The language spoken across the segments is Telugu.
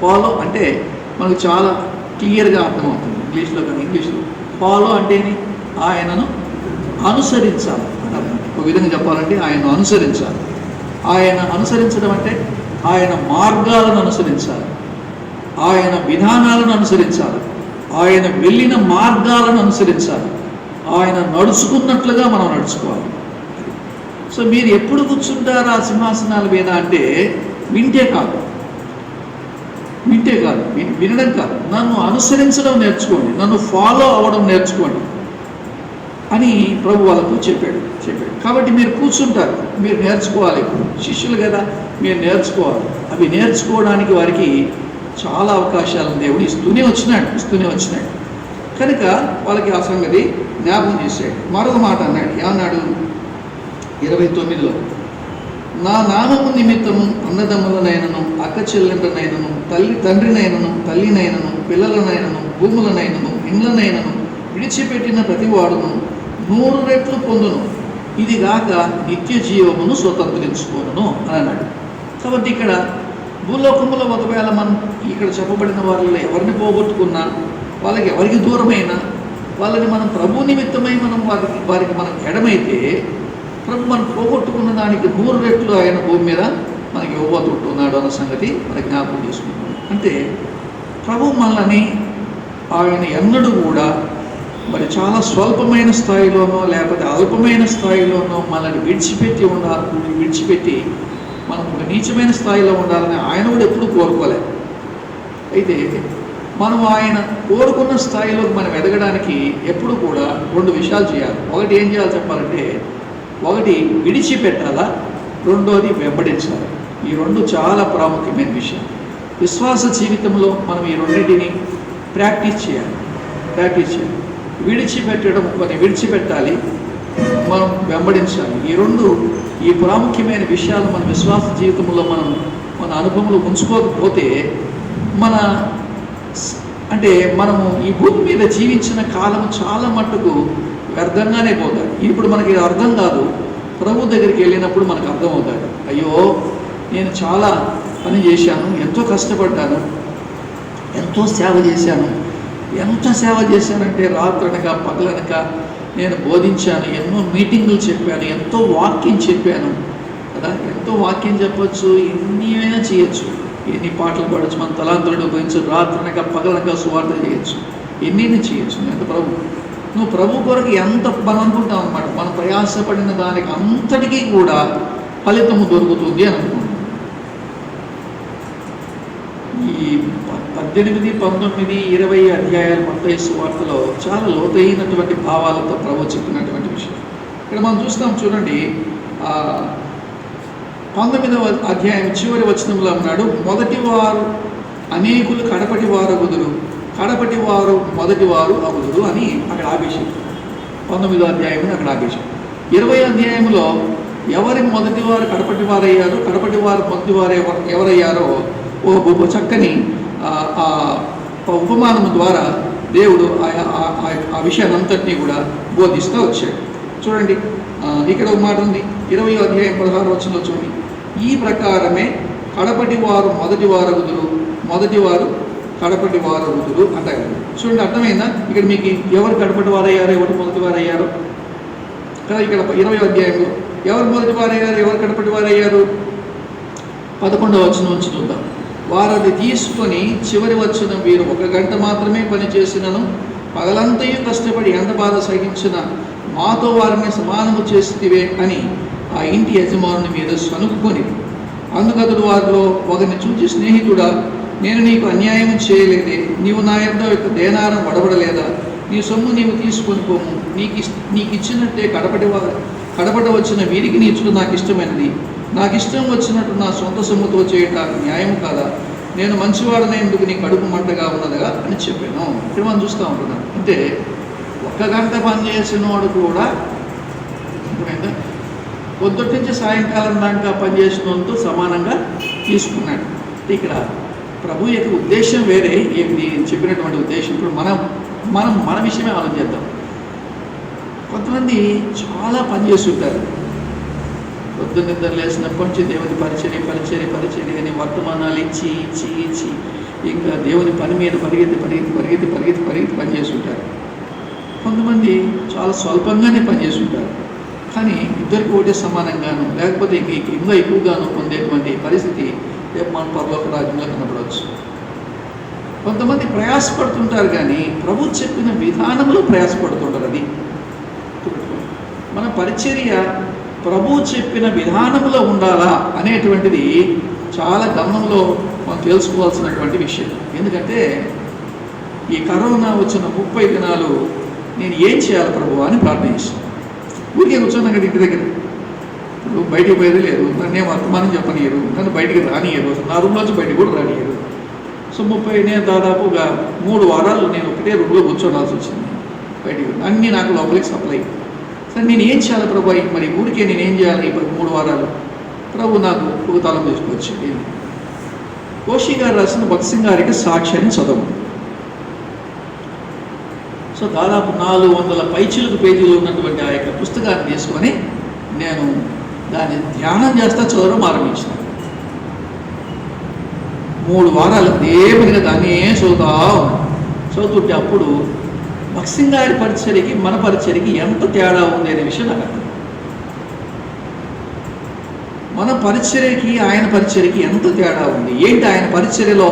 ఫాలో అంటే మనకు చాలా క్లియర్గా అర్థమవుతుంది ఇంగ్లీష్లో. కానీ ఇంగ్లీష్లో ఫాలో అంటే ఆయనను అనుసరించాలి అని అర్థం. ఒక విధంగా చెప్పాలంటే ఆయనను అనుసరించాలి. ఆయన అనుసరించడం అంటే ఆయన మార్గాలను అనుసరించాలి, ఆయన విధానాలను అనుసరించాలి, ఆయన వెళ్ళిన మార్గాలను అనుసరించాలి, ఆయన నడుచుకున్నట్లుగా మనం నడుచుకోవాలి. సో మీరు ఎప్పుడు కూర్చుంటారు ఆ సింహాసనాల మీద అంటే వింటే కాదు, వినడం కాదు, నన్ను అనుసరించడం నేర్చుకోండి, నన్ను ఫాలో అవ్వడం నేర్చుకోండి అని ప్రభు వాళ్ళకు చెప్పాడు. కాబట్టి మీరు కూర్చుంటారు, మీరు నేర్చుకోవాలి. ఇప్పుడు శిష్యులు కదా, మీరు నేర్చుకోవాలి. అవి నేర్చుకోవడానికి వారికి చాలా అవకాశాలను దేవుడు ఇస్తూనే వచ్చినాడు. కనుక వాళ్ళకి ఆ సంగతి జ్ఞాపకం చేశాడు. మరొక మాట అన్నాడు. ఏమన్నాడు? 29లో, నా నామము నిమిత్తము అన్నదమ్ములనైనను అక్క చెల్లెండ్రనైనను తండ్రినైనను తల్లినైనను పిల్లలనైనను భూములనైనను ఇండ్లనైనను విడిచిపెట్టిన ప్రతివాడును 100 రెట్లు పొందును, ఇది గాక నిత్య జీవమును స్వతంత్రించుకోను అని అన్నాడు. కాబట్టి ఇక్కడ భూలోకములో ఒకవేళ మనం ఇక్కడ చెప్పబడిన వాళ్ళలో ఎవరిని పోగొట్టుకున్నా, వాళ్ళకి ఎవరికి దూరమైనా, వాళ్ళని మనం ప్రభు నిమిత్తమై మనం వారికి మనం ఎడమైతే ప్రభు మనం పోగొట్టుకున్న దానికి 100 రెట్లు ఆయన భూమి మీద మనకి ఇవ్వబోతున్నాడు అన్న సంగతి మనకి జ్ఞాపకం చేసుకుంటున్నాం. అంటే ప్రభు మనల్ని ఆయన ఎన్నడూ కూడా మరి చాలా స్వల్పమైన స్థాయిలోనో లేకపోతే అల్పమైన స్థాయిలోనో మనల్ని విడిచిపెట్టి మనం ఒక నీచమైన స్థాయిలో ఉండాలని ఆయన కూడా ఎప్పుడూ కోరుకోలేదు. అయితే మనం ఆయన కోరుకున్న స్థాయిలో మనం ఎదగడానికి ఎప్పుడు కూడా 2 విషయాలు చేయాలి. ఒకటి ఏం చేయాలి చెప్పాలంటే, ఒకటి విడిచిపెట్టాలా, రెండోది వెంబడించాలి. ఈ 2 చాలా ప్రాముఖ్యమైన విషయం. విశ్వాస జీవితంలో మనం ఈ రెండింటిని ప్రాక్టీస్ చేయాలి. కొన్ని విడిచిపెట్టాలి, మనం వెంబడించాలి. ఈ 2 ఈ ప్రాముఖ్యమైన విషయాలు మన విశ్వాస జీవితంలో మన అనుభవంలో ఉంచుకోకపోతే మనము ఈ భూమి మీద జీవించిన కాలం చాలా మట్టుకు వ్యర్థంగానే పోతాయి. ఇప్పుడు మనకి అర్థం కాదు, ప్రభు దగ్గరికి వెళ్ళినప్పుడు మనకు అర్థమవుతాడు. అయ్యో, నేను చాలా పని చేశాను, ఎంతో కష్టపడ్డాను, ఎంతో సేవ చేశాను. ఎంత సేవ చేశానంటే రాత్రనక పగలనక నేను బోధించాను, ఎన్నో మీటింగులు చెప్పాను, ఎంతో వాక్యం చెప్పాను కదా. ఎంతో వాక్యం చెప్పచ్చు, ఎన్నైనా చేయొచ్చు, ఎన్ని పాటలు పాడచ్చు, మన తలాంతులను ఉపయోగించు, రాత్రనక పగలనక సువార్త చేయొచ్చు, ఎన్నైనా చేయొచ్చు. ఎంత నువ్వు ప్రభు కొరకు ఎంత మనం అనుకుంటాం అనమాట. మనం ప్రయాసపడిన దానికి అంతటికీ కూడా ఫలితము దొరుకుతుంది అని అనుకుంటాం. ఈ 18, 19, 20 అధ్యాయాలు మత్తయి సువార్తలో చాలా లోతైనటువంటి భావాలతో ప్రభు చెప్పినటువంటి విషయం ఇక్కడ మనం చూస్తాం. చూడండి, 19వ అధ్యాయం చివరి వచనంలో ఉన్నాడు, మొదటి వారు అనేకులు కడపటి వారు అగుదురు, కడపటి వారు మొదటి వారు అగుదురు అని అక్కడ ఆపేశాం. 19వ అధ్యాయం అక్కడ ఆపేశాం. 20వ అధ్యాయంలో ఎవరి మొదటి వారు కడపటి వారు అయ్యారు, కడపటి వారు మొదటి వారు ఎవరయ్యారో ఓ చక్కని ఉపమానము ద్వారా దేవుడు ఆ విషయాన్ని అంతటినీ కూడా బోధిస్తూ వచ్చాడు. చూడండి, ఇక్కడ ఒక మాట ఉంది, 20వ అధ్యాయం 16వ వచనంలో చూడండి, ఈ ప్రకారమే కడపటి వారు మొదటి వారు అగుదురు, మొదటి వారు కడపటి వారు అగుదురు అంటారు. చూడండి, అర్థమైందా? ఇక్కడ మీకు ఎవరు కడపటి వారు అయ్యారో, ఎవరు మొదటి వారు అయ్యారో కదా. ఇక్కడ 20వ అధ్యాయంలో ఎవరు మొదటి వారు అయ్యారు, ఎవరు కడపటి వారు అయ్యారు? 11వ వచనం నుంచి చూద్దాం. వారు అది తీసుకొని చివరి వచ్చిన వీరు 1 గంట మాత్రమే పనిచేసినను పగలంతయు కష్టపడి ఎంత బాధ సహించిన మాతో వారిని సమానము చేసితివే అని ఆ ఇంటి యజమానుని మీద సనుక్కొని, అందుకతడు వారిలో ఒకరిని చూచి, స్నేహితుడా, నేను నీకు అన్యాయం చేయలేదే, నీవు నా యొక్క దేనారం వడబడలేదా, నీ సొమ్ము నీవు తీసుకొని పోము, నీకు ఇచ్చినట్టే కడపట వచ్చిన వీరికి నీ ఇచ్చుడు నాకు ఇష్టమైనది, నాకు ఇష్టం వచ్చినట్టు నా సొంత సొమ్ముతో చేయడానికి న్యాయం కాదా, నేను మంచివాడనేందుకు నీ కడుపు మంటగా ఉన్నదిగా అని చెప్పాను. ఇక్కడ మనం చూస్తూ ఉంటున్నాం. అంటే 1 గంట పనిచేసిన వాడు కూడా పొద్దుటి నుంచి సాయంకాలం దాకా పనిచేసిన వాళ్ళతో సమానంగా తీసుకున్నాడు. ఇక్కడ ప్రభు యొక్క ఉద్దేశం వేరే, చెప్పినటువంటి ఉద్దేశం. ఇప్పుడు మన విషయమే ఆలోచిద్దాం. కొంతమంది చాలా పనిచేస్తుంటారు, పొద్దున్న నిద్ర లేచినప్పటి నుంచి దేవుని పరిచర్య అని వర్తమానాలు ఇచ్చి ఇంకా దేవుని పని మీద పరిగెత్తి పని చేస్తుంటారు. కొంతమంది చాలా స్వల్పంగానే పనిచేస్తుంటారు, కానీ ఇద్దరికి ఒకటే సమానంగాను లేకపోతే ఇంకా ఎక్కువగాను పొందేటువంటి పరిస్థితి రేపు మన పరలోక రాజ్యంలో కనపడవచ్చు. కొంతమంది ప్రయాసపడుతుంటారు, కానీ ప్రభు చెప్పిన విధానంలో ప్రయాసపడుతుంటారు. అది మన పరిచర్య ప్రభు చెప్పిన విధానంలో ఉండాలా అనేటువంటిది చాలా గమనంలో మనం తెలుసుకోవాల్సినటువంటి విషయం. ఎందుకంటే ఈ కరోనా వచ్చిన 30 దినాలు నేను ఏం చేయాలి ప్రభు అని ప్రార్థించాను. ఊరికే కూర్చున్నాను కదా ఇంటి దగ్గర. ఇప్పుడు బయటికి పోయేది లేదు, నన్ను ఏం వర్తమానం చెప్పనియరు, నన్ను బయటికి రానియరు, నా రూమ్లోంచి బయటికి కూడా రానియరు. సో నేను దాదాపుగా 3 వారాలు నేను ఒకటే రూమ్లో కూర్చోనాల్సి వచ్చింది. బయటికి అన్నీ నాకు లోపలికి సప్లై. సరే నేను ఏం చేయాలి ప్రభు, మరి ఊరికే నేను ఏం చేయాలి ఇప్పుడు 3 వారాలు? ప్రభు నాకు ఒక తలం తీసుకొచ్చింది. కోషి గారు రాసిన భక్త్ సింగ్ గారికి సాక్ష్యాన్ని చదవు. సో దాదాపు 400 పైచిలకు పేజీలు ఉన్నటువంటి ఆ యొక్క పుస్తకాన్ని తీసుకొని నేను దాన్ని ధ్యానం చేస్తా చదవడం ఆరంభించిన. 3 వారాలు దేవునిగా దాన్ని చదువుతుంటే అప్పుడు భక్త్ సింగ్ గారి పరిచర్యకి మన పరిచర్యకి ఎంత తేడా ఉంది అనే విషయం నాకు అర్థం. మన పరిచర్యకి ఆయన పరిచర్యకి ఎంత తేడా ఉంది, ఏంటి ఆయన పరిచర్యలో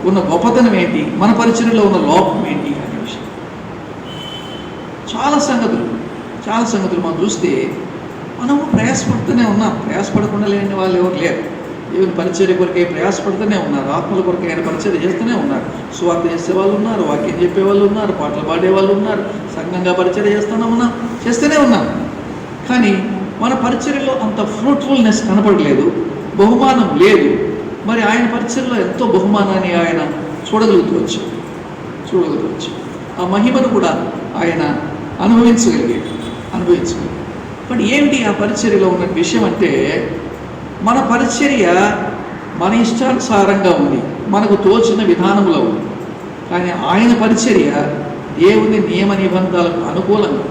ఉన్న గొప్పతనం ఏంటి, మన పరిచర్యలో ఉన్న లోపం ఏంటి అనే విషయం. చాలా సంగతులు మనం చూస్తే మనము ప్రయాసపడుతూనే ఉన్నాం. ప్రయాసపడకుండా లేని వాళ్ళు ఎవరు లేరు. దేవుని పరిచర్య కొరకే ప్రయాసపడుతూనే ఉన్నారు. ఆత్మల కొరకే ఆయన పరిచర్య చేస్తూనే ఉన్నారు. సువార్త చేసే వాళ్ళు ఉన్నారు, వాక్యం చెప్పే వాళ్ళు ఉన్నారు, పాటలు పాడే వాళ్ళు ఉన్నారు, సంఘంగా పరిచర్య చేస్తూనే ఉన్నాం. కానీ మన పరిచర్యలో అంత ఫ్రూట్ఫుల్నెస్ కనపడలేదు, బహుమానం లేదు. మరి ఆయన పరిచర్యలో ఎంతో బహుమానాన్ని ఆయన చూడగలుగుతూ వచ్చాడు. ఆ మహిమను కూడా ఆయన అనుభవించగలిగాడు. బట్ ఏమిటి ఆ పరిచర్యలో ఉన్న విషయం అంటే, మన పరిచర్య మన ఇష్టానుసారంగా ఉంది, మనకు తోచిన విధానంలో ఉంది. కానీ ఆయన పరిచర్య దేవుని నియమ నిబంధనలకు అనుకూలంగా,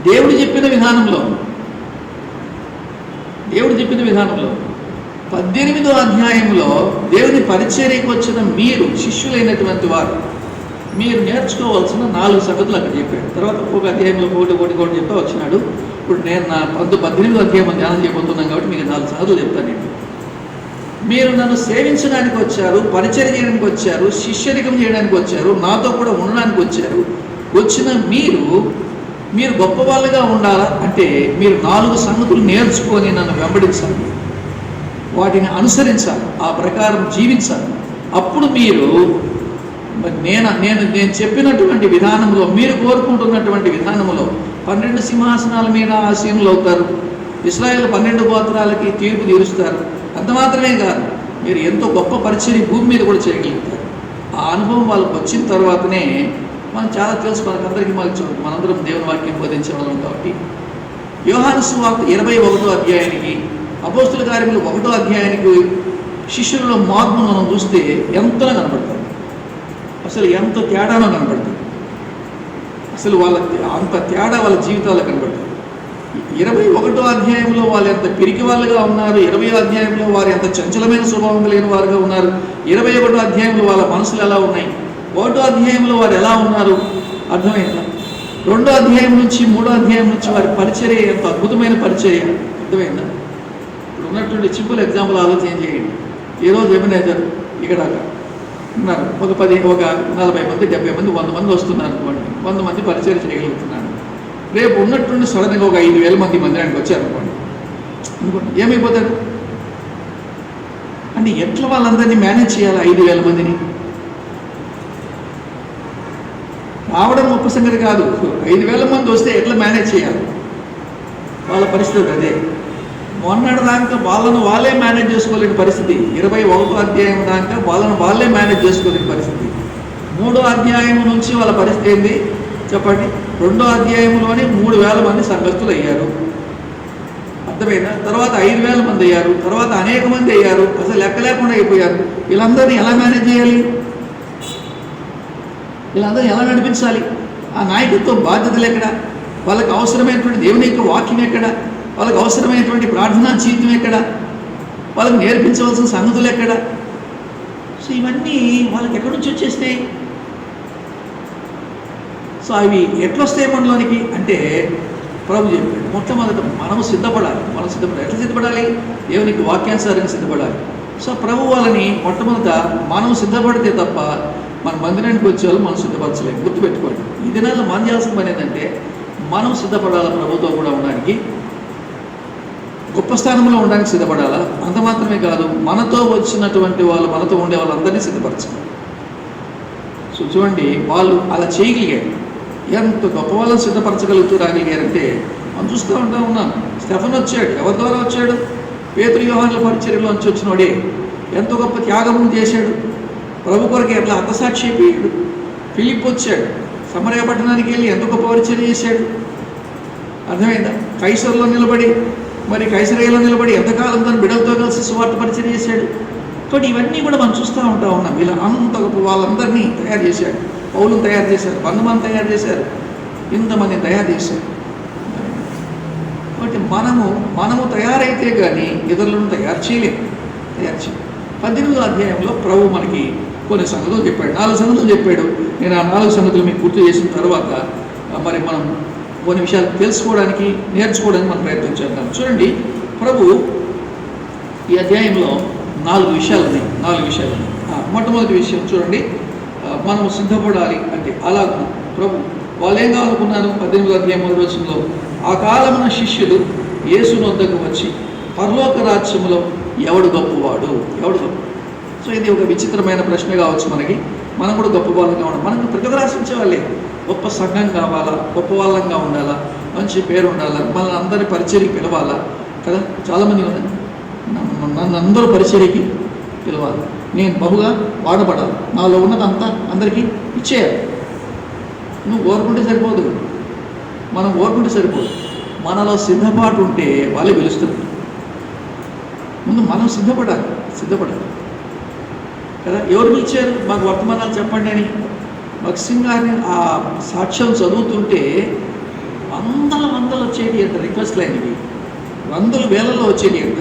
దేవుడు చెప్పిన విధానంలో 18వ అధ్యాయంలో దేవుని పరిచర్యకు వచ్చిన మీరు శిష్యులైనటువంటి వారు మీరు నేర్చుకోవాల్సిన 4 సంగతులు అక్కడ చెప్పాడు. తర్వాత ఒక అధ్యాయంలో ఒకటి చెప్తా వచ్చినాడు. ఇప్పుడు నేను నా 18వ అధ్యాయం ధ్యానం చేయబోతున్నాను కాబట్టి మీకు 4 సంగతులు చెప్తాను. మీరు నన్ను సేవించడానికి వచ్చారు, పరిచర్య చేయడానికి వచ్చారు, శిష్యరికం చేయడానికి వచ్చారు, నాతో కూడా ఉండడానికి వచ్చారు. వచ్చిన మీరు గొప్ప వాళ్ళుగా ఉండాలా అంటే మీరు 4 సంగతులు నేర్చుకొని నన్ను వెంబడించాలి, వాటిని అనుసరించాలి, ఆ ప్రకారం జీవించాలి. అప్పుడు మీరు నేను చెప్పినటువంటి విధానంలో, మీరు కోరుకుంటున్నటువంటి విధానంలో 12 సింహాసనాల మీద ఆసీనులు అవుతారు. ఇశ్రాయేలు 12 గోత్రాలకి తీర్పు తీరుస్తారు. అంత మాత్రమే కాదు, మీరు ఎంతో గొప్ప పరిచర్య భూమి మీద కూడా చేయగలుగుతారు. ఆ అనుభవం వాళ్ళకి వచ్చిన తర్వాతనే మనం చాలా తెలుసు, మనకందరికీ మనందరం దేవుని వాక్యం బోధించే వాళ్ళం కాబట్టి. యోహాను సువార్త 21వ అధ్యాయానికి, అపోస్తుల కార్యములు 1వ అధ్యాయానికి శిష్యులలో మార్పును మనం చూస్తే ఎంతలో కనపడుతుంది. అసలు ఎంత తేడానో కనపడుతుంది. అసలు అంత తేడా వాళ్ళ జీవితాల్లో కనపడుతుంది. 21వ అధ్యాయంలో వాళ్ళు ఎంత పిరికి వాళ్ళుగా ఉన్నారు, 20వ అధ్యాయంలో వారు ఎంత చంచలమైన స్వభావం కలిగిన వారుగా ఉన్నారు, 21వ అధ్యాయంలో వాళ్ళ మనసులు ఎలా ఉన్నాయి, 1వ అధ్యాయంలో వారు ఎలా ఉన్నారు అర్థమైందా. 2వ అధ్యాయం నుంచి 3వ అధ్యాయం నుంచి వారి పరిచర్య ఎంత అద్భుతమైన పరిచర్య అర్థమైందా. ఇప్పుడు ఉన్నటువంటి సింపుల్ ఎగ్జాంపుల్ ఆలోచన చేయండి. ఈరోజు ఎబినేజర్ ఇక్కడ ఉన్నారు, ఒక 40 మంది 70 మంది 100 మంది వస్తున్నారు అనుకోండి, 100 మంది పరిచర్య చేయగలుగుతున్నారు. రేపు ఉన్నటువంటి సడన్గా ఒక 5,000 మంది మందిరానికి వచ్చారనుకోండి, ఏమైపోతారు అంటే ఎట్లా వాళ్ళందరినీ మేనేజ్ చేయాలి? 5,000 మందిని రావడం గొప్ప సంగతి కాదు, 5,000 మంది వస్తే ఎట్లా మేనేజ్ చేయాలి? వాళ్ళ పరిస్థితి అదే. మొన్నటి దాకా వాళ్ళే మేనేజ్ చేసుకోలేని పరిస్థితి. 21వ అధ్యాయం దాకా వాళ్ళే మేనేజ్ చేసుకోలేని పరిస్థితి. 3వ అధ్యాయం నుంచి వాళ్ళ పరిస్థితి ఏంది చెప్పండి. 2వ అధ్యాయంలోనే 3,000 మంది సంఘస్థులు అయ్యారు, అర్థమైనా. తర్వాత 5,000 మంది అయ్యారు, తర్వాత అనేక మంది అయ్యారు, అసలు లెక్క లేకుండా అయిపోయారు. వీళ్ళందరినీ ఎలా మేనేజ్ చేయాలి? వీళ్ళందరినీ ఎలా నడిపించాలి? ఆ నాయకత్వం బాధ్యతలు ఎక్కడ? వాళ్ళకి అవసరమైనటువంటి దేవుని యొక్క వాక్యం ఎక్కడ? వాళ్ళకి అవసరమైనటువంటి ప్రార్థనా జీవితం ఎక్కడ? వాళ్ళకి నేర్పించవలసిన సంగతులు ఎక్కడ? సో ఇవన్నీ వాళ్ళకి ఎక్కడి నుంచి వచ్చేసినాయి? సో అవి ఎట్లొస్తాయి మనలోనికి అంటే ప్రభు చెప్పాడు, మొట్టమొదట మనము సిద్ధపడాలి. ఎట్లా సిద్ధపడాలి? దేవునికి వాక్యానుసారంగా సిద్ధపడాలి. సో ప్రభు వాళ్ళని మొట్టమొదట మనం సిద్ధపడితే తప్ప మన మందిరానికి వచ్చేవాళ్ళు మనం సిద్ధపరచలేము. గుర్తుపెట్టుకోండి. ఈ దినాల్లో మనం చేయాల్సిన పని ఏంటంటే మనం సిద్ధపడాలి. ప్రభుతో కూడా ఉండడానికి, గొప్ప స్థానంలో ఉండడానికి సిద్ధపడాలా. అంత మాత్రమే కాదు, మనతో వచ్చినటువంటి వాళ్ళు, మనతో ఉండే వాళ్ళందరినీ సిద్ధపరచాలి. సో చూడండి, వాళ్ళు అలా చేయగలిగారు. ఎంత గొప్ప వాళ్ళని సిద్ధపరచగలుగుతూ రాగలిగారంటే మనం చూస్తూ ఉన్నాం. స్టెఫన్ వచ్చాడు. ఎవరి ద్వారా వచ్చాడు? పేతురు యోహానుల పరిచర్యలోంచి వచ్చినోడే. ఎంతో గొప్ప త్యాగము చేశాడు ప్రభు కొరకు. ఎట్లా హతసాక్షి అయిపోయాడు. ఫిలిప్ వచ్చాడు, సమరయ పట్టణానికి వెళ్ళి ఎంత గొప్ప పరిచర్య చేశాడు. అర్థమైందా? కైసరులో నిలబడి, మరి కైసరయ్యలో నిలబడి ఎంతకాలం తన బిడ్డలతో కలిసి సువార్త పరిచర్య చేశాడు. కాబట్టి ఇవన్నీ కూడా మనం చూస్తూ ఉన్నాం. వీళ్ళ అంత గొప్ప వాళ్ళందరినీ తయారు చేశాడు. పౌలుని తయారు చేశారు, బంధుమాన్ని తయారు చేశారు, ఇంతమందిని తయారు చేశారు. కాబట్టి మనము తయారైతే కానీ ఇతరులను తయారు చేయలేము. 18వ అధ్యాయంలో ప్రభు మనకి కొన్ని సంగతులు చెప్పాడు. 4 సంగతులు చెప్పాడు. నేను ఆ 4 సంగతులు మీకు గుర్తు చేసిన తర్వాత మరి మనం కొన్ని విషయాలు తెలుసుకోవడానికి, నేర్చుకోవడానికి మనం ప్రయత్నం చేద్దాం. చూడండి, ప్రభు ఈ అధ్యాయంలో 4 విషయాలు ఉన్నాయి. మొట్టమొదటి విషయం చూడండి, మనం సిద్ధపడాలి అంటే అలా ప్రభు వాళ్ళు ఏం కావాలనుకున్నారు? 18వ అధ్యాయం 1వ వచనంలో, ఆ కాలమున శిష్యులు యేసుని వద్దకు వచ్చి, పరలోక రాజ్యములో ఎవడు గొప్పవాడు? సో ఇది ఒక విచిత్రమైన ప్రశ్న కావచ్చు మనకి. మనం కూడా గొప్ప వాళ్ళంగా ఉండాలి. మనకు ప్రతి ఒక్కరు ఆశించే వాళ్ళే. గొప్ప సంఘం కావాలా, గొప్ప వాళ్ళంగా ఉండాలా, మంచి పేరు ఉండాలా, మనల్ని అందరి పరిచర్యకి పిలవాలా కదా. చాలామంది ఉన్నారు, నన్ను అందరూ పరిచర్యకి పిలవాలి, నేను బహుగా వాడబడాలి, నాలో ఉన్నదంతా అందరికీ ఇచ్చేయాలి. నువ్వు కోరుకుంటే సరిపోదు, మనం కోరుకుంటే సరిపోదు. మనలో సిద్ధపాటు ఉంటే వాళ్ళే పిలుస్తారు. ముందు మనం సిద్ధపడాలి కదా. ఎవరు పిలిచారు? మాకు వర్తమానాలు చెప్పండి అని భక్సింగ్ గారిని ఆ సాక్ష్యం చదువుతుంటే వందలు వచ్చేటి అంట. రిక్వెస్ట్ లైన్వి వేలలో వచ్చేటి అంట.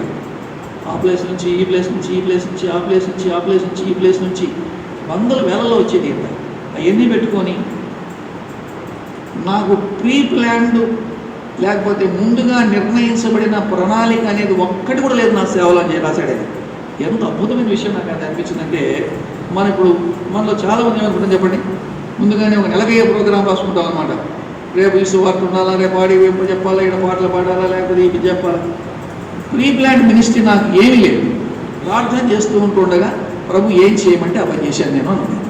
ఆ ప్లేస్ నుంచి ఈ ప్లేస్ నుంచి, ఈ ప్లేస్ నుంచి ఆ ప్లేస్ నుంచి, ఆ ప్లేస్ నుంచి ఈ ప్లేస్ నుంచి వేలలో వచ్చేటి అంట. అవన్నీ పెట్టుకొని నాకు ప్రీ ప్లాన్డ్ లేకపోతే ముందుగా నిర్ణయించబడిన ప్రణాళిక అనేది ఒక్కటి కూడా లేదు నా సేవలో అని రాశాడు. ఎంత అద్భుతమైన విషయం నాకు అది అనిపించిందంటే, మనలో చాలామంది ఏమనుకుంటాం చెప్పండి, ముందుగానే ఒక నెలకయ్యే ప్రోగ్రాం రాసుకుంటాం అనమాట. రేపు ఈ సువార్త ఉండాలా, రేపు ఆడి చెప్పాలా, ఇక్కడ పాటలు పాడాలా, లేకపోతే ఇది చెప్పాలా. ప్రీ ప్లాన్ మినిస్ట్రీ నాకు ఏమీ లేదు. ప్రార్థన చేస్తూ ఉంటుండగా ప్రభు ఏం చేయమంటే ఆ పని చేశాను నేను అన్నాను.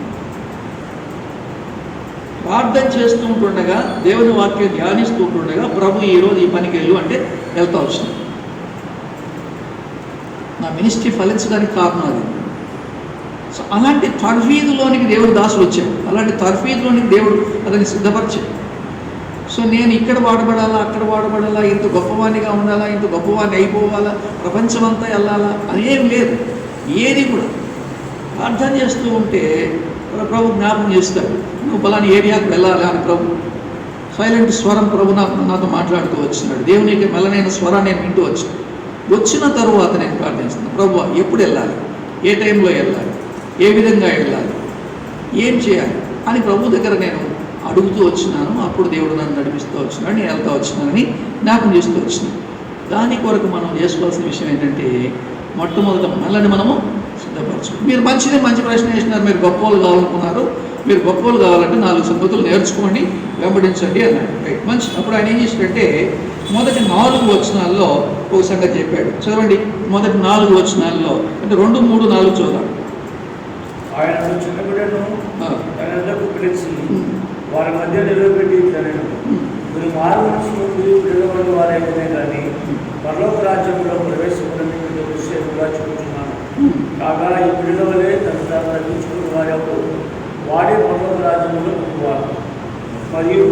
ప్రార్థన చేస్తూ ఉంటుండగా, దేవుని వాక్యం ధ్యానిస్తూ ఉంటుండగా ప్రభు ఈరోజు ఈ పనికి వెళ్ళు అంటే వెళ్తా వచ్చింది. నా మినిస్ట్రీ ఫలించడానికి కారణం అది. సో అలాంటి తర్ఫీదులోనికి దేవుడు దాసులు వచ్చాడు. అలాంటి తర్ఫీదులోనికి దేవుడు అతన్ని సిద్ధపరిచాడు. సో నేను ఇక్కడ వాడబడాలా, అక్కడ వాడబడాలా, ఇంత గొప్పవాణిగా ఉండాలా, ఇంత గొప్పవాణి అయిపోవాలా, ప్రపంచమంతా వెళ్ళాలా అనేం లేదు. ఏది కూడా ప్రార్థన చేస్తూ ఉంటే ప్రభు జ్ఞాపకం చేస్తాడు, నువ్వు పలాని ఏరియాకు వెళ్ళాలి అని. ప్రభు సైలెంట్ స్వరం ప్రభు నాతో మాట్లాడుతూ వచ్చినాడు. దేవునికి మెల్లనైన స్వరాన్ని నేను వింటూ వచ్చిన తరువాత నేను ప్రార్థిస్తున్నాను, ప్రభు ఎప్పుడు వెళ్ళాలి, ఏ టైంలో వెళ్ళాలి, ఏ విధంగా వెళ్ళాలి, ఏం చేయాలి అని ప్రభు దగ్గర నేను అడుగుతూ వచ్చినాను. అప్పుడు దేవుడు నన్ను నడిపిస్తూ వచ్చినాడు, నేను వెళ్తూ వచ్చినానని జ్ఞాపకం చేస్తూ వచ్చినాను. దాని కొరకు మనం చేసుకోవాల్సిన విషయం ఏంటంటే, మొట్టమొదట మనల్ని మనము సిద్ధపరచు. మీరు మంచి ప్రశ్న వేసినారు. మీరు గొప్పలు కావాలనుకున్నారు. మీరు గొప్పలు కావాలంటే 4 సంగతులు నేర్చుకోండి, వెంబడించండి అన్నాడు. రైట్, మంచి. అప్పుడు ఆయన ఏం చేసినట్టే మొదటి 4 వచనాల్లో ఒక సంగతి చెప్పాడు. చదవండి, మొదటి 4 వచనాల్లో అంటే 2, 3, 4 చూద్దాం. ఆయన చిన్న బిడ్డను తన వద్దకు పిలిచి వారి మధ్య నిలబెట్టి మీరు మారు మనసు పిల్లవాళ్ళు వారైతే కానీ పరలోక రాజ్యంలో ప్రవేశించడానికి దృశ్యంగా చూపుతున్నాను. కాగా ఈ పిల్లల వల్లే తను తగ్గించుకున్న వారి వాడే పరలోక రాజ్యంలో వారు. మరియు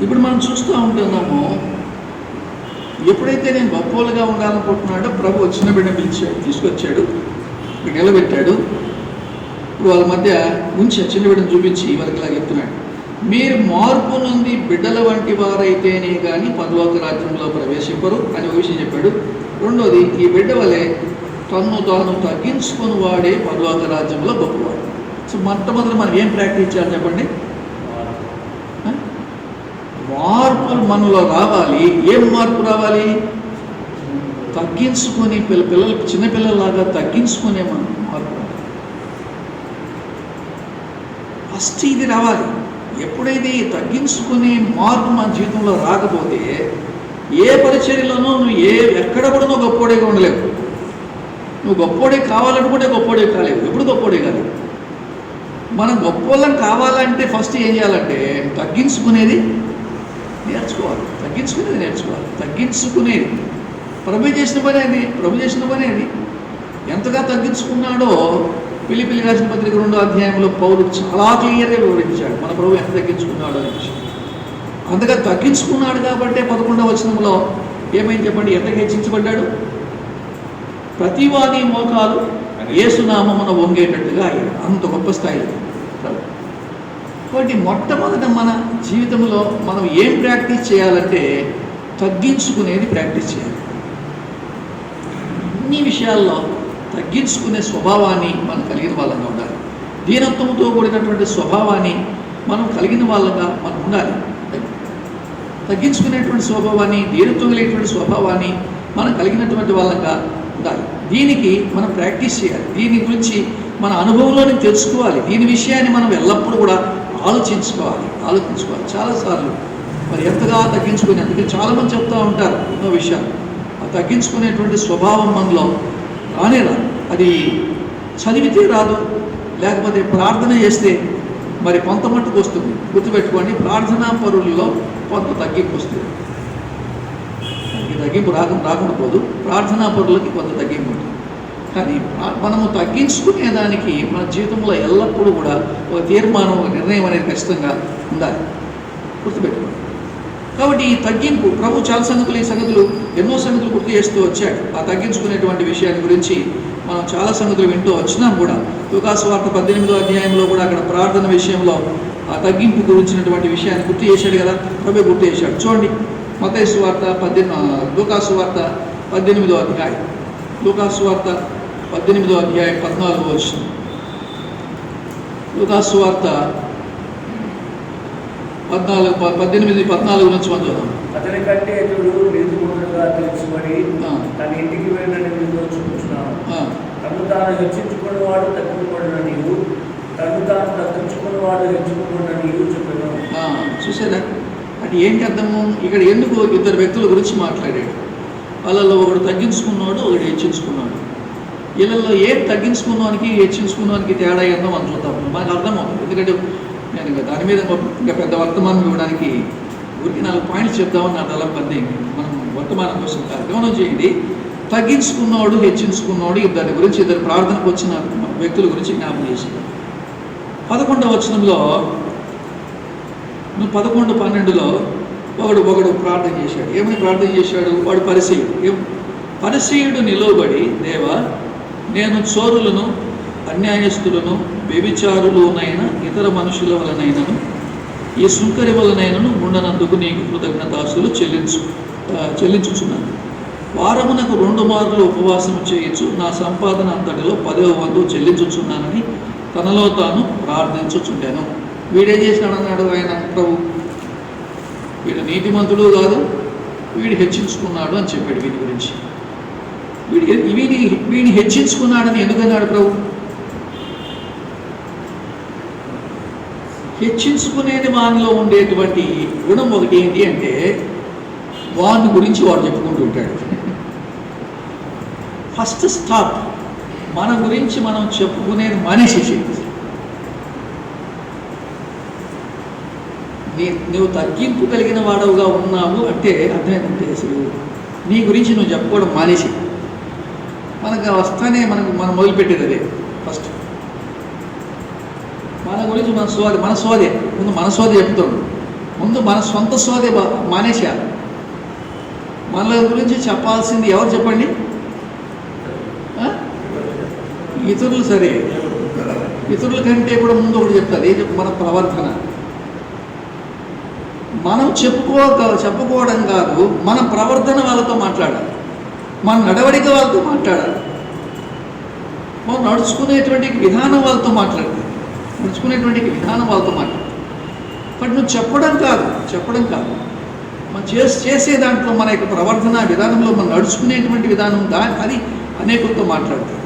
ఇప్పుడు మనం చూస్తూ ఉంటున్నాము, ఎప్పుడైతే నేను గొప్పలుగా ఉండాలనుకుంటున్నాడో ప్రభు చిన్న బిడ్డ పిలిచాడు, తీసుకొచ్చాడు, నిలబెట్టాడు. ఇప్పుడు వాళ్ళ మధ్య ఉంచి చిన్న బిడ్డను చూపించి వాళ్ళకి ఇలా చెప్తున్నాడు, మీరు మార్పు నుండి బిడ్డల వంటి వారైతేనే కానీ పరలోక రాజ్యంలో ప్రవేశింపరు అని ఒక విషయం చెప్పాడు. రెండోది, ఈ బిడ్డ వలె తన్ను తాను తగ్గించుకొని వాడే పరలోక రాజ్యంలో గొప్పవాడు. సో మొట్టమొదటి మనం ఏం ప్రాక్టీస్ చేయాలి చెప్పండి? మార్పులు మనలో రావాలి. ఏం మార్పు రావాలి? తగ్గించుకొని పిల్లలు చిన్నపిల్లలాగా తగ్గించుకునే మార్పు రావాలి. ఫస్ట్ ఇది రావాలి. ఎప్పుడైతే ఈ తగ్గించుకునే మార్పు మన జీవితంలో రాకపోతే ఏ పరిచర్యలోనూ నువ్వు ఎక్కడ కూడా నువ్వు గొప్పోడేగా ఉండలేవు. నువ్వు గొప్పోడే కావాలనుకుంటే గొప్పోడే కాలేవు, ఎప్పుడు గొప్పోడే కాలేవు. మనం గొప్పోళ్ళం కావాలంటే ఫస్ట్ ఏం చేయాలంటే తగ్గించుకునేది నేర్చుకోవాలి. తగ్గించుకునేది ప్రభు చేసిన పని అది. ఎంతగా తగ్గించుకున్నాడో ఫిలిప్పీయులకు రాసిన పత్రిక 2వ అధ్యాయంలో పౌలు చాలా క్లియర్గా వివరించాడు మన ప్రభు ఎంత తగ్గించుకున్నాడో అనే విషయం. అంతగా తగ్గించుకున్నాడు కాబట్టి 11వ వచనంలో ఏమైంది చెప్పండి? ఎంత హెచ్చించబడ్డాడు? ప్రతివాది మోకాలు యేసునామమున వంగేటట్టుగా అయ్యాడు. అంత గొప్ప స్థాయిలో. కాబట్టి మొట్టమొదట మన జీవితంలో మనం ఏం ప్రాక్టీస్ చేయాలంటే తగ్గించుకునేది ప్రాక్టీస్ చేయాలి. అన్ని విషయాల్లో తగ్గించుకునే స్వభావాన్ని మనం కలిగిన వాళ్ళంగా ఉండాలి. దీనత్వంతో కూడినటువంటి స్వభావాన్ని మనం కలిగిన వాళ్ళగా మనం ఉండాలి. తగ్గించుకునేటువంటి స్వభావాన్ని, దీనత్వం కలిగినటువంటి స్వభావాన్ని మనం కలిగినటువంటి వాళ్ళంగా ఉండాలి. దీనికి మనం ప్రాక్టీస్ చేయాలి. దీని గురించి మన అనుభవంలోని తెలుసుకోవాలి. దీని విషయాన్ని మనం ఎల్లప్పుడూ కూడా ఆలోచించుకోవాలి. చాలాసార్లు మరి ఎంతగా తగ్గించుకుని, అందుకే చాలామంది చెప్తూ ఉంటారు ఎన్నో విషయాలు. ఆ తగ్గించుకునేటువంటి స్వభావం మనలో రానే రాదు. అది చదివితే రాదు, లేకపోతే ప్రార్థన చేస్తే మరి కొంత మట్టుకు వస్తుంది. గుర్తుపెట్టుకోండి, ప్రార్థనా పరులలో కొంత తగ్గింపు వస్తుంది. తగ్గింపు రాకుండా పోదు, ప్రార్థనా పరులకి కొంత తగ్గింపు ఉంటుంది. కానీ మనము తగ్గించుకునేదానికి మన జీవితంలో ఎల్లప్పుడూ కూడా ఒక తీర్మానం, ఒక నిర్ణయం అనేది ఖచ్చితంగా ఉండాలి. గుర్తుపెట్టుకోండి. కాబట్టి ఈ తగ్గింపు ప్రభు చాలా సంగతులు ఎన్నో సంగతులు గుర్తు చేస్తూ వచ్చాడు. ఆ తగ్గించుకునేటువంటి విషయాన్ని గురించి మనం చాలా సంగతులు వింటూ వచ్చినాం కూడా. లూకా సువార్త 18వ అధ్యాయంలో కూడా అక్కడ ప్రార్థన విషయంలో ఆ తగ్గింపు గురించినటువంటి విషయాన్ని గుర్తు చేశాడు కదా, ప్రభు గుర్తు చేశాడు. చూడండి, మత్తయి సువార్త లూకా సువార్త 18వ అధ్యాయం, లూకా సువార్త 18వ అధ్యాయం 14వ వచనం. లూకా సువార్త 18:14 నుంచి మనం చూద్దాం. అతని కంటే ఇతడు నీతిమంతుడుగా తెలుసుకొని తన ఇంటికి వెళ్ళిన నీతో చూపుచున్నాను. తను తాను హెచ్చించుకున్నవాడు తగ్గించుకున్న నీవు, తను తాను తగ్గించుకున్నవాడు హెచ్చుకున్న నీవు చెప్పాను. చూసారా? అంటే ఏంటి అర్థము? ఇక్కడ ఎందుకు ఇద్దరు వ్యక్తుల గురించి మాట్లాడాడు? వాళ్ళలో ఒకడు తగ్గించుకున్నాడు, ఒకడు హెచ్చించుకున్నాడు. వీళ్ళల్లో ఏం తగ్గించుకున్నానికి హెచ్చించుకున్నానికి తేడా ఏందో మనం చూద్దాం. మనకు అర్థమవుతుంది. ఎందుకంటే నేను దాని మీద ఇంకా పెద్ద వర్తమానం ఇవ్వడానికి ఊరికి 4 పాయింట్స్ చెప్దామని నా తల పద్దే. మనం వర్తమానం కోసం గమనం చేయండి. తగ్గించుకున్నాడు, హెచ్చించుకున్నాడు, ఇద్దరు ప్రార్థనకు వచ్చిన వ్యక్తుల గురించి జ్ఞాపకం చేశాడు. 11వ వచనంలో 11:12లో ఒకడు ప్రార్థన చేశాడు. ఏమని ప్రార్థన చేశాడు? వాడు పరిసయ్యుడు నిలవబడి, దేవా, నేను చోరులను, అన్యాయస్తులను, వ్యభిచారులునైన ఇతర మనుషుల వలనైనను ఈ సుంకరి వలనైనను ఉండనందుకు నీకు కృతజ్ఞతాస్తులు చెల్లించుచున్నాను. వారమునకు 2 మార్లు ఉపవాసం చేయొచ్చు, నా సంపాదన అంతటిలో 10వ వంతు చెల్లించుచున్నానని తనలో తాను ప్రార్థించుచుండాను. వీడేం చేశాడన్నాడు ఆయన ప్రభు? వీడు నీతిమంతుడు కాదు, వీడు హెచ్చించుకున్నాడు అని చెప్పాడు. వీడి గురించి వీడిని హెచ్చించుకున్నాడని ఎందుకన్నాడు ప్రభు? హెచ్చించుకునేది వానిలో ఉండేటువంటి గుణం ఒకటి ఏంటి అంటే వాని గురించి వాడు చెప్పుకుంటూ ఉంటాడు. First stop. మన గురించి మనం చెప్పుకునేది మానేసేసి, నువ్వు తగ్గింపు కలిగిన వాడవుగా ఉన్నావు అంటే అర్థమైందంటే అసలు నీ గురించి నువ్వు చెప్పుకోవడం మానేసి, మనకు వస్తానే మనం మొదలుపెట్టేది అదే. ఫస్ట్ మన గురించి మన సోదే ముందు మన సోదే చెప్తాడు. ముందు మన సొంత సోదే మానేసేయాలి. మన గురించి చెప్పాల్సింది ఎవరు చెప్పండి? ఇతరులు. సరే, ఇతరుల కంటే కూడా ముందు ఒకటి చెప్తారు. ఏం మన ప్రవర్తన. మనం చెప్పుకోవడం కాదు, మన ప్రవర్తన వాళ్ళతో మాట్లాడాలి. మన నడవడిక వాళ్ళతో మాట్లాడాలి, మనం నడుచుకునేటువంటి విధానం వాళ్ళతో మాట్లాడాలి, నడుచుకునేటువంటి విధానం వాళ్ళతో మాట్లాడాలి. బట్ నువ్వు చెప్పడం కాదు మనం చేసే దాంట్లో మన యొక్క ప్రవర్తన విధానంలో మనం నడుచుకునేటువంటి విధానం అది అనేకులతో మాట్లాడతాడు.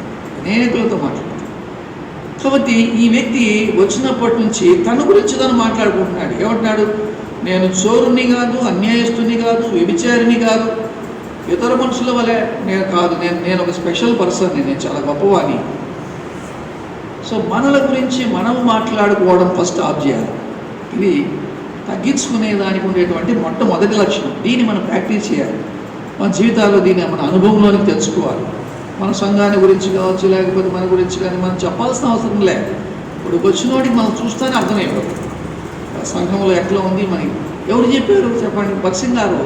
కాబట్టి ఈ వ్యక్తి వచ్చినప్పటి నుంచి తన గురించి తను మాట్లాడుకుంటున్నాడు. ఏమంటున్నాడు? నేను చోరుని కాదు, అన్యాయస్తుని కాదు, వ్యభిచారిని కాదు, ఇతర మనుషుల వలె నేను ఒక స్పెషల్ పర్సన్, నేను చాలా గొప్పవాణి. సో మనల గురించి మనం మాట్లాడుకోవడం ఫస్ట్ ఆఫ్ చేయాలి. ఇది తగ్గించుకునే దానికి ఉండేటువంటి మొట్టమొదటి లక్షణం. దీన్ని మనం ప్రాక్టీస్ చేయాలి. మన జీవితాల్లో దీన్ని మన అనుభవంలోనికి తెచ్చుకోవాలి. మన సంఘాన్ని గురించి కావచ్చు, లేకపోతే మన గురించి కానీ మనం చెప్పాల్సిన అవసరం లేదు. ఇప్పుడు వచ్చినోడికి మనం చూస్తేనే అర్థమైపోతుంది సంఘంలో ఎట్లా ఉంది. మనకి ఎవరు చెప్పారు చెప్పండి? భక్సింగ్ గారు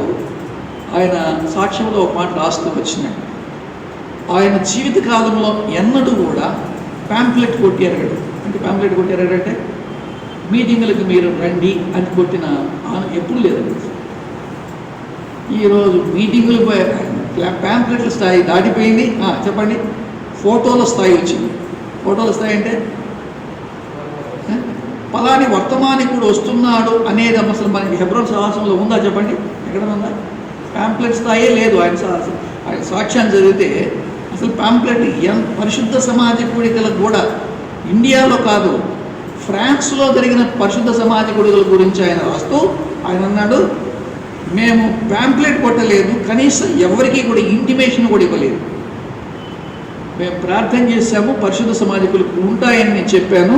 ఆయన సాక్ష్యంలో ఒక మాట రాస్తూ వచ్చినాడు. ఆయన జీవిత కాలంలో ఎన్నడూ కూడా ప్యాంప్లెట్ కొట్టారు. అంటే ప్యాంప్లెట్ కొట్టారంటే మీటింగులకు మీరు రండి అని కొట్టిన ఎప్పుడు లేదండి. ఈరోజు మీటింగులు ప్యాంప్లెట్ల స్థాయి దాటిపోయింది. చెప్పండి, ఫోటోల స్థాయి వచ్చింది. ఫోటోల స్థాయి అంటే పలాని వర్తమానికుడు వస్తున్నాడు అనేది అసలు మనకి హెబ్రోన్ సహవాసంలో ఉందా చెప్పండి? ఎక్కడ ఉందా? ప్యాంప్లెట్ స్థాయే లేదు. ఆయన సాక్ష్యాన్ని చదివితే అసలు ప్యాంప్లెట్ పరిశుద్ధ సమాజ కూడికలకు కూడా ఇండియాలో కాదు, ఫ్రాన్స్లో జరిగిన పరిశుద్ధ సమాజ కూడికల గురించి ఆయన రాస్తూ ఆయన అన్నాడు, మేము ప్యాంప్లెట్ కొట్టలేదు, కనీసం ఎవరికి కూడా ఇంటిమేషన్ కూడా ఇవ్వలేదు. మేము ప్రార్థన చేశాము, పరిశుద్ధ సమాజ కూడికలు ఉంటాయని నేను చెప్పాను.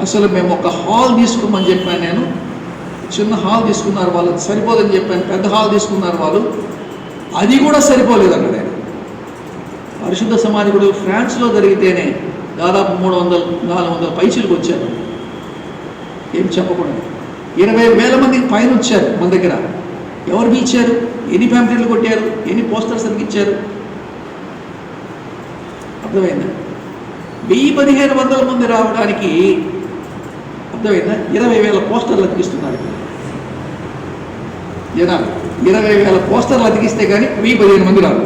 అసలు మేము ఒక హాల్ తీసుకోమని చెప్పాను. నేను చిన్న హాల్ తీసుకున్నారు వాళ్ళు, సరిపోదని చెప్పాను. పెద్ద హాల్ తీసుకున్నారు వాళ్ళు, అది కూడా సరిపోలేదు అన్నాడు ఆయన. పరిశుద్ధ సమాజ కూడికలు ఫ్రాన్స్లో జరిగితేనే దాదాపు 300-400 పైసలకు వచ్చారు. ఏం చెప్పకూడదు. 20,000 మందికి పైన వచ్చారు మన దగ్గర. ఎవరు ఇచ్చారు? ఎన్ని ప్యాంప్లెట్లు కొట్టారు? ఎన్ని పోస్టర్స్ అతికిచ్చారు? అర్థమైందా? 1000-1500 మంది రావడానికి అర్థమైందా? 20,000 పోస్టర్లు అతికిస్తున్నారు జనాలు. 20,000 పోస్టర్లు అతికిస్తే కానీ 1000-15 మంది రాదు.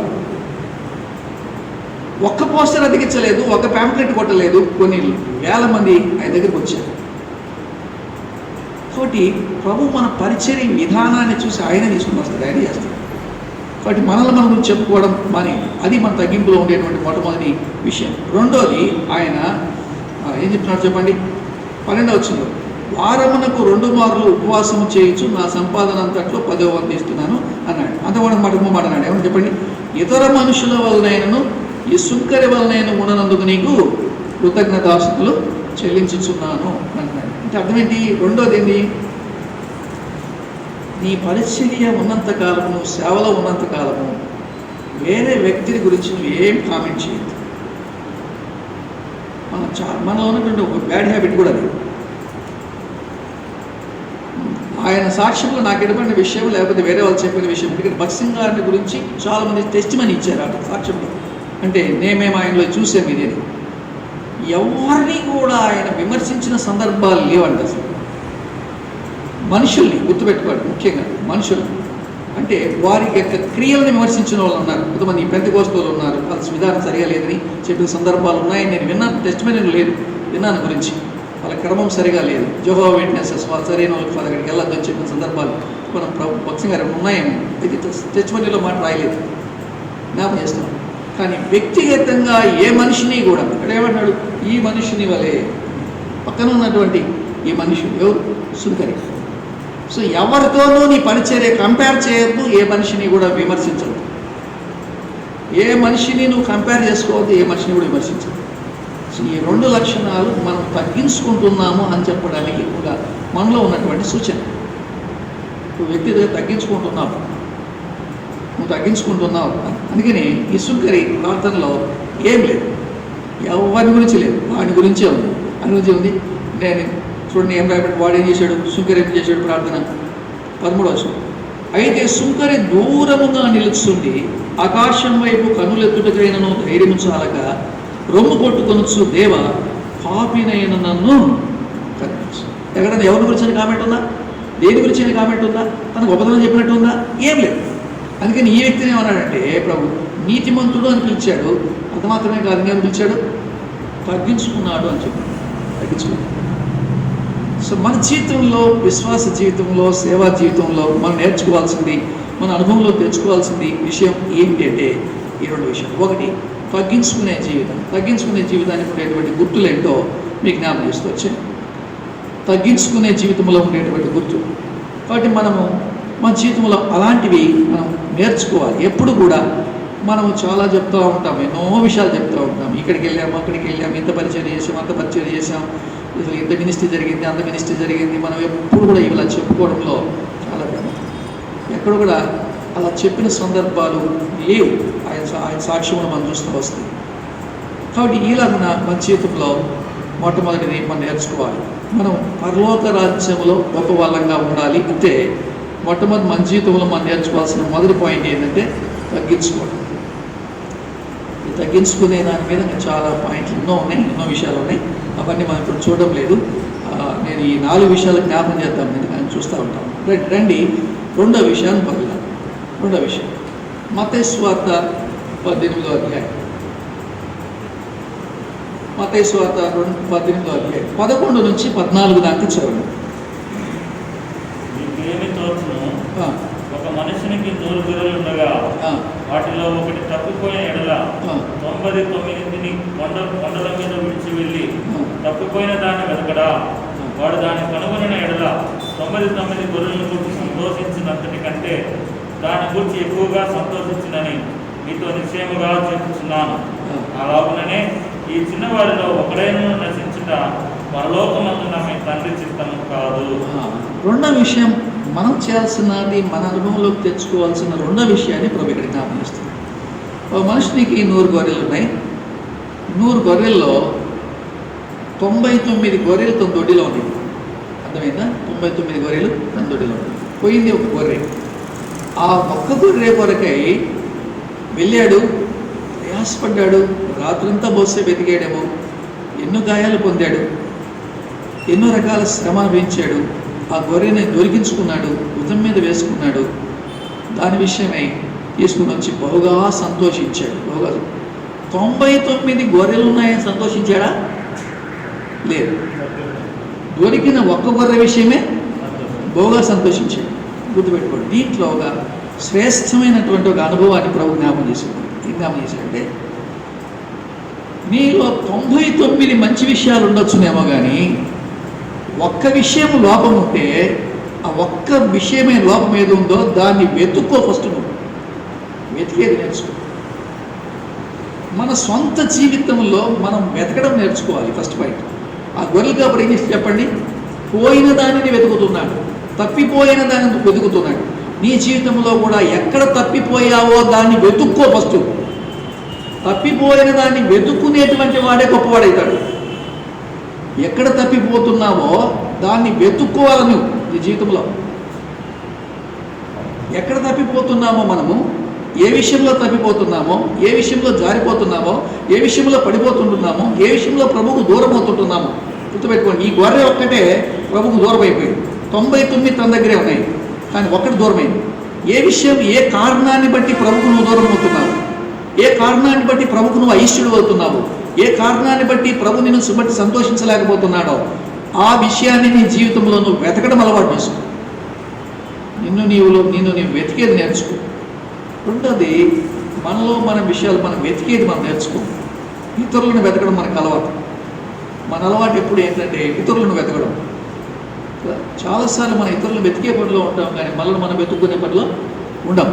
ఒక్క పోస్టర్ అతికించలేదు, ఒక ప్యాంప్లెట్ కొట్టలేదు, కొన్ని వేల మంది ఆయన దగ్గరికి వచ్చారు. కాబట్టి ప్రభు మన పరిచర్య విధానాన్ని చూసి ఆయన తీసుకుని వస్తాడు, ఆయన చేస్తాడు. కాబట్టి మనల్ని మనం గురించి చెప్పుకోవడం అది మన తగ్గింపులో ఉండేటువంటి మొట్టమొదటి విషయం. రెండోది ఆయన ఏం చెప్తున్నాడు చెప్పండి? 12వ వచనంలో, వారమునకు 2 మార్లు ఉపవాసము చేయొచ్చు, నా సంపాదన అంతట్లో 10వ వంతు ఇస్తున్నాను అన్నాడు. అంతమాట మాట అన్నాడు. ఏమని చెప్పండి? ఇతర మనుషుల వలనైనను ఈ సుంకరి వలనైన ఉండనందుకు నీకు కృతజ్ఞతాస్తుతులు చెల్లించుచున్నాను అంటున్నాడు. అంటే అర్థమేంటి? రెండోది ఏంటి? నీ పరిచర్య ఉన్నంతకాలము, నువ్వు సేవలో ఉన్నంతకాలము వేరే వ్యక్తిని గురించి నువ్వు ఏం కామెంట్ చేయొద్దు. మనలో ఉన్నటువంటి ఒక బ్యాడ్ హ్యాబిట్ కూడా అది. ఆయన సాక్ష్యంలో నాకు ఎటువంటి విషయం లేకపోతే వేరే వాళ్ళు చెప్పిన విషయం, ఎందుకంటే భక్సింగ్ గారిని గురించి చాలామంది టెస్టిమనీ ఇచ్చారు ఆ సాక్ష్యంలో. అంటే నేమేమో ఆయనలో చూసాము ఇది. ఎవరిని కూడా ఆయన విమర్శించిన సందర్భాలు లేవండి అసలు. మనుషుల్ని గుర్తుపెట్టుకోవాలి, ముఖ్యంగా మనుషులు అంటే వారి యొక్క క్రియలను విమర్శించిన వాళ్ళు ఉన్నారు. కొంతమంది పెంతెకోస్తోలు ఉన్నారు, వాళ్ళ విధానం సరిగా లేదని చెప్పిన సందర్భాలు ఉన్నాయని నేను విన్నాను. టెస్టిమనీ లేదు, విన్నాను గురించి. వాళ్ళ క్రమం సరిగా లేదు, జెహోవా విట్నెసెస్ వాళ్ళు సరైన వాళ్ళకి వాళ్ళ అక్కడికి వెళ్ళొద్దని చెప్పిన సందర్భాలు మనం భక్సింగ్ గారు ఉన్నాయేమో. ఇది టెస్టిమనీలో మాట రాయలేదు, జ్ఞాపం చేస్తున్నాం. కానీ వ్యక్తిగతంగా ఏ మనిషిని కూడా ఇక్కడ ఏమంటాడు? ఈ మనిషిని వలె. పక్కన ఉన్నటువంటి ఈ మనిషి ఎవరు? సుంకరి. సో ఎవరితోనూ నీ పరిచర్య కంపేర్ చేయొద్దు, ఏ మనిషిని కూడా విమర్శించద్దు. ఏ మనిషిని నువ్వు కంపేర్ చేసుకోవద్దు, ఏ మనిషిని కూడా విమర్శించద్దు. సో ఈ 2 లక్షణాలు మనం తగ్గించుకుంటున్నాము అని చెప్పడానికి కూడా మనలో ఉన్నటువంటి సూచన. నువ్వు వ్యక్తిగా తగ్గించుకుంటున్నావు. అందుకని ఈ సుంకరి ప్రార్థనలో ఏం లేదు, ఎవరి గురించి లేదు, వాడి గురించే ఉంది. అని గురించి ఉంది. నేను చూడండి ఏం రాయబడి, వాడు ఏం చేశాడు? సుంకరి ఏం చేశాడు? ప్రార్థన 13వ వచనం. అయితే సుంకరి దూరముగా నిలుచుండి ఆకాశం వైపు కనులెత్తుటకైనను ధైర్యము చాలక రొమ్ము కొట్టుకొనొచ్చు, దేవ పాపినైన నన్ను కనిపించు. ఎక్కడన్నా ఎవరి గురించి కామెంట్ ఉందా? దేని గురించి కామెంట్ ఉందా? తనకు గొప్పతనం చెప్పినట్టు ఉందా? ఏం లేదు. అందుకని ఈ వ్యక్తిని ఏమన్నాడంటే, ప్రభు నీతిమంతుడు అని పిలిచాడు. అది మాత్రమే కాదు, నేను పిలిచాడు తగ్గించుకున్నాడు అని చెప్పాడు. తగ్గించుకున్నాడు. సో మన జీవితంలో, విశ్వాస జీవితంలో, సేవా జీవితంలో మనం నేర్చుకోవాల్సింది, మన అనుభవంలో తెచ్చుకోవాల్సింది విషయం ఏంటి అంటే ఈ రెండు విషయాలు. ఒకటి, తగ్గించుకునే జీవితం. తగ్గించుకునే జీవితానికి ఉండేటువంటి గుర్తులు ఏంటో మీకు జ్ఞాపకం చేసుకోవచ్చు. తగ్గించుకునే జీవితంలో ఉండేటువంటి గుర్తు. కాబట్టి మనము మన జీవితంలో అలాంటివి మనం నేర్చుకోవాలి. ఎప్పుడు కూడా మనం చాలా చెప్తూ ఉంటాం, ఎన్నో విషయాలు చెప్తూ ఉంటాం. ఇక్కడికి వెళ్ళాము, అక్కడికి వెళ్ళాము, ఇంత పరిచయం చేసాం, అంత పరిచయం చేసాం, అసలు ఇంత మినిస్ట్రీ జరిగింది, అంత మినిస్ట్రీ జరిగింది. మనం ఎప్పుడు కూడా ఇలా చెప్పుకోవడంలో చాలా ఎక్కడ కూడా అలా చెప్పిన సందర్భాలు లేవు. ఆయన సాక్ష్యములు మనం చూస్తూ వస్తాయి. కాబట్టి ఇలాగున మన జీవితంలో మొట్టమొదటిది మనం నేర్చుకోవాలి. మనం పరలోక రాజ్యంలో గొప్ప వాళ్ళంగా ఉండాలి అంటే మొట్టమొదటి మన జీవితంలో మనం నేర్చుకోవాల్సిన మొదటి పాయింట్ ఏంటంటే తగ్గించుకోవడం. ఈ తగ్గించుకునే దాని మీద చాలా పాయింట్లు ఎన్నో ఉన్నాయి, ఎన్నో విషయాలు ఉన్నాయి. అవన్నీ మనం ఇప్పుడు చూడడం లేదు. నేను ఈ 4 విషయాలు జ్ఞాపకం చేద్దాం, ఎందుకంటే చూస్తూ ఉంటాం. రండి రెండో విషయాన్ని మొదలుదాం. రెండో విషయం మత్తయి సువార్త 18వ అధ్యాయం. మత్తయి సువార్త 18వ అధ్యాయం 11 నుంచి 14 దాకా చదవండి. ఒక మనుషునికి 100 గొర్రెలు ఉండగా వాటిలో ఒకటి తప్పిపోయిన ఎడల 99 కొండల మీద విడిచి వెళ్ళి తప్పిపోయిన దాన్ని వెతకడా? వాడు దాన్ని కనుగొనిన ఎడల 99 గొర్రెలను గురించి సంతోషించినంతటి కంటే దాని గురించి ఎక్కువగా సంతోషించినని మీతో నిశ్చయముగా చెప్పుచున్నాను. అలాగుననే ఈ చిన్నవారిలో ఒకడైనా నశించుట పరలోకమందున మీ తండ్రి చిత్తము కాదు. రెండో విషయం మనం చేయాల్సినది, మన అనుభవంలోకి తెచ్చుకోవాల్సిన రెండో విషయాన్ని ప్రభు ఇక్కడ జ్ఞాపనిస్తుంది. ఒక మనుషునికి 100 గొర్రెలు ఉన్నాయి. 100 గొర్రెల్లో 99 గొర్రెలు తన దొడ్డిలో ఉన్నాయి. అర్థమైందా? 99 గొర్రెలు తన దొడ్డిలో ఉన్నాయి. పోయింది ఒక గొర్రె. ఆ ఒక్క గొర్రె కొరకై వెళ్ళాడు, ప్రయాసపడ్డాడు, రాత్రంతా బోసే వెతికాడేమో, ఎన్నో గాయాలు పొందాడు, ఎన్నో రకాల శ్రమ అనుభవించాడు. ఆ గొర్రెని దొరికించుకున్నాడు, భుజం మీద వేసుకున్నాడు. దాని విషయమై తీసుకుని వచ్చి బహుగా సంతోషించాడు. బహుగా 99 గొర్రెలు ఉన్నాయని సంతోషించాడా? లేదు. దొరికిన ఒక్క గొర్రె విషయమే బహుగా సంతోషించాడు. గుర్తుపెట్టుకోండి. దీంట్లో ఒక శ్రేష్టమైనటువంటి ఒక అనుభవాన్ని ప్రభు జ్ఞాపకం చేశాడు. ఏం జ్ఞాపకం చేశాడంటే, మీలో 99 మంచి విషయాలు ఉండొచ్చునేమో కానీ ఒక్క విషయం లోపం ఉంటే ఆ ఒక్క విషయమే లోపం ఏది ఉందో దాన్ని వెతుక్కో. ఫస్ట్ నువ్వు వెతికేది నేర్చుకో. మన సొంత జీవితంలో మనం వెతకడం నేర్చుకోవాలి. First point. ఆ గొర్రెలు కాబట్టి ఏం చేసి చెప్పండి, పోయిన దానిని వెతుకుతున్నాడు, తప్పిపోయిన దానిని వెతుకుతున్నాడు. నీ జీవితంలో కూడా ఎక్కడ తప్పిపోయావో దాన్ని వెతుక్కో. ఫస్ట్ తప్పిపోయిన దాన్ని వెతుక్కునేటువంటి వాడే గొప్పవాడవుతాడు. ఎక్కడ తప్పిపోతున్నావో దాన్ని వెతుక్కోవాలి నువ్వు నీ జీవితంలో. ఎక్కడ తప్పిపోతున్నామో, మనము ఏ విషయంలో తప్పిపోతున్నామో, ఏ విషయంలో జారిపోతున్నామో, ఏ విషయంలో పడిపోతుంటున్నామో, ఏ విషయంలో ప్రభువుకు దూరం అవుతుంటున్నామో గుర్తుపెట్టుకోండి. ఈ గొర్రె ఒక్కటే ప్రభువుకు దూరం అయిపోయింది. 99 తన దగ్గరే ఉన్నాయి, కానీ ఒక్కటి దూరమైంది. ఏ విషయం, ఏ కారణాన్ని బట్టి ప్రభువుకు నువ్వు దూరం అవుతున్నావు, ఏ కారణాన్ని బట్టి ప్రభువుకు నువ్వు అయిష్టుడు అవుతున్నావు, ఏ కారణాన్ని బట్టి ప్రభు నిన్ను బట్టి సంతోషించలేకపోతున్నాడో ఆ విషయాన్ని నీ జీవితంలో నువ్వు వెతకడం అలవాటు చేసుకో. నిన్ను నీవు వెతికేది నేర్చుకో. రెండోది, మనలో మన విషయాలు మనం వెతికేది మనం నేర్చుకో. ఇతరులను వెతకడం మనకు అలవాటు. మన అలవాటు ఎప్పుడు ఏంటంటే ఇతరులను వెతకడం. చాలాసార్లు మనం ఇతరులను వెతికే పనిలో ఉంటాం, కానీ మనల్ని మనం వెతుక్కునే పనిలో ఉండం.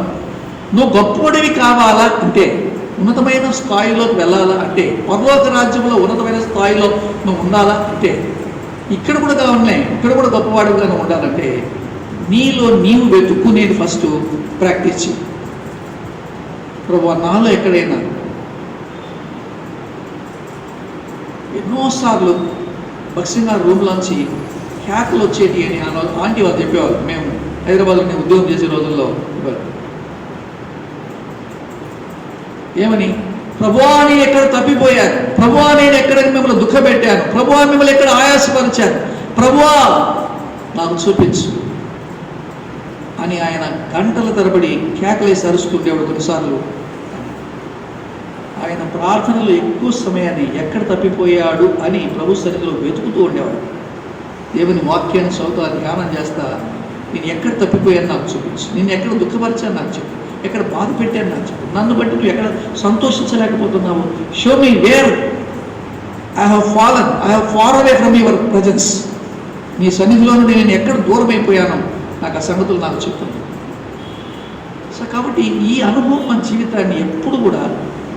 నువ్వు గొప్పవాడివి కావాలా అంటే, ఉన్నతమైన స్థాయిలోకి వెళ్ళాలా అంటే, పరలోక రాజ్యంలో ఉన్నతమైన స్థాయిలో నువ్వు ఉండాలా అంటే, ఇక్కడ కూడా కావాలనే, ఇక్కడ కూడా గొప్పవాడిగా నువ్వు ఉండాలంటే నీలో నీవు వెతుక్కునేది ఫస్ట్ ప్రాక్టీస్ చేయి. ప్రభు నాలో ఎక్కడైనా ఎన్నోసార్లు భక్సింగ్ గారి రూమ్లోంచి హ్యాకులు వచ్చేటి అని ఆంటీ వాళ్ళు చెప్పేవాళ్ళు. మేము హైదరాబాద్లో నేను ఉద్యోగం చేసే రోజుల్లో ఏమని, ప్రభువా నేను ఎక్కడ తప్పిపోయాను, ప్రభువా నేను ఎక్కడ మిమ్మల్ని దుఃఖపెట్టాను, ప్రభువా మిమ్మల్ని ఎక్కడ ఆయాసపరిచాను, ప్రభువా నాకు చూపించు అని ఆయన గంటల తరబడి కేకలేసి అరుస్తుండేవాడు కొన్నిసార్లు. ఆయన ప్రార్థనలో ఎక్కువ సమయాన్ని ఎక్కడ తప్పిపోయాడు అని ప్రభు సన్నిధిలో వెతుకుతూ ఉండేవాడు. దేవుని వాక్యాన్ని చదువుతా ధ్యానం చేస్తా, నేను ఎక్కడ తప్పిపోయాను నాకు చూపించు, నేను ఎక్కడ దుఃఖపరిచాను నాకు చెప్పు, ఎక్కడ బాధ పెట్టాను నాకు చెప్పు, నన్ను బట్టి నువ్వు ఎక్కడ సంతోషించలేకపోతున్నావు, show me where I have fallen, I have far away from your presence, నీ సన్నిధిలో నుండి నేను ఎక్కడ దూరం అయిపోయానో నాకు ఆ సంగతులు నాకు చెప్తున్నాను. సో కాబట్టి ఈ అనుభవం మన జీవితాన్ని ఎప్పుడు కూడా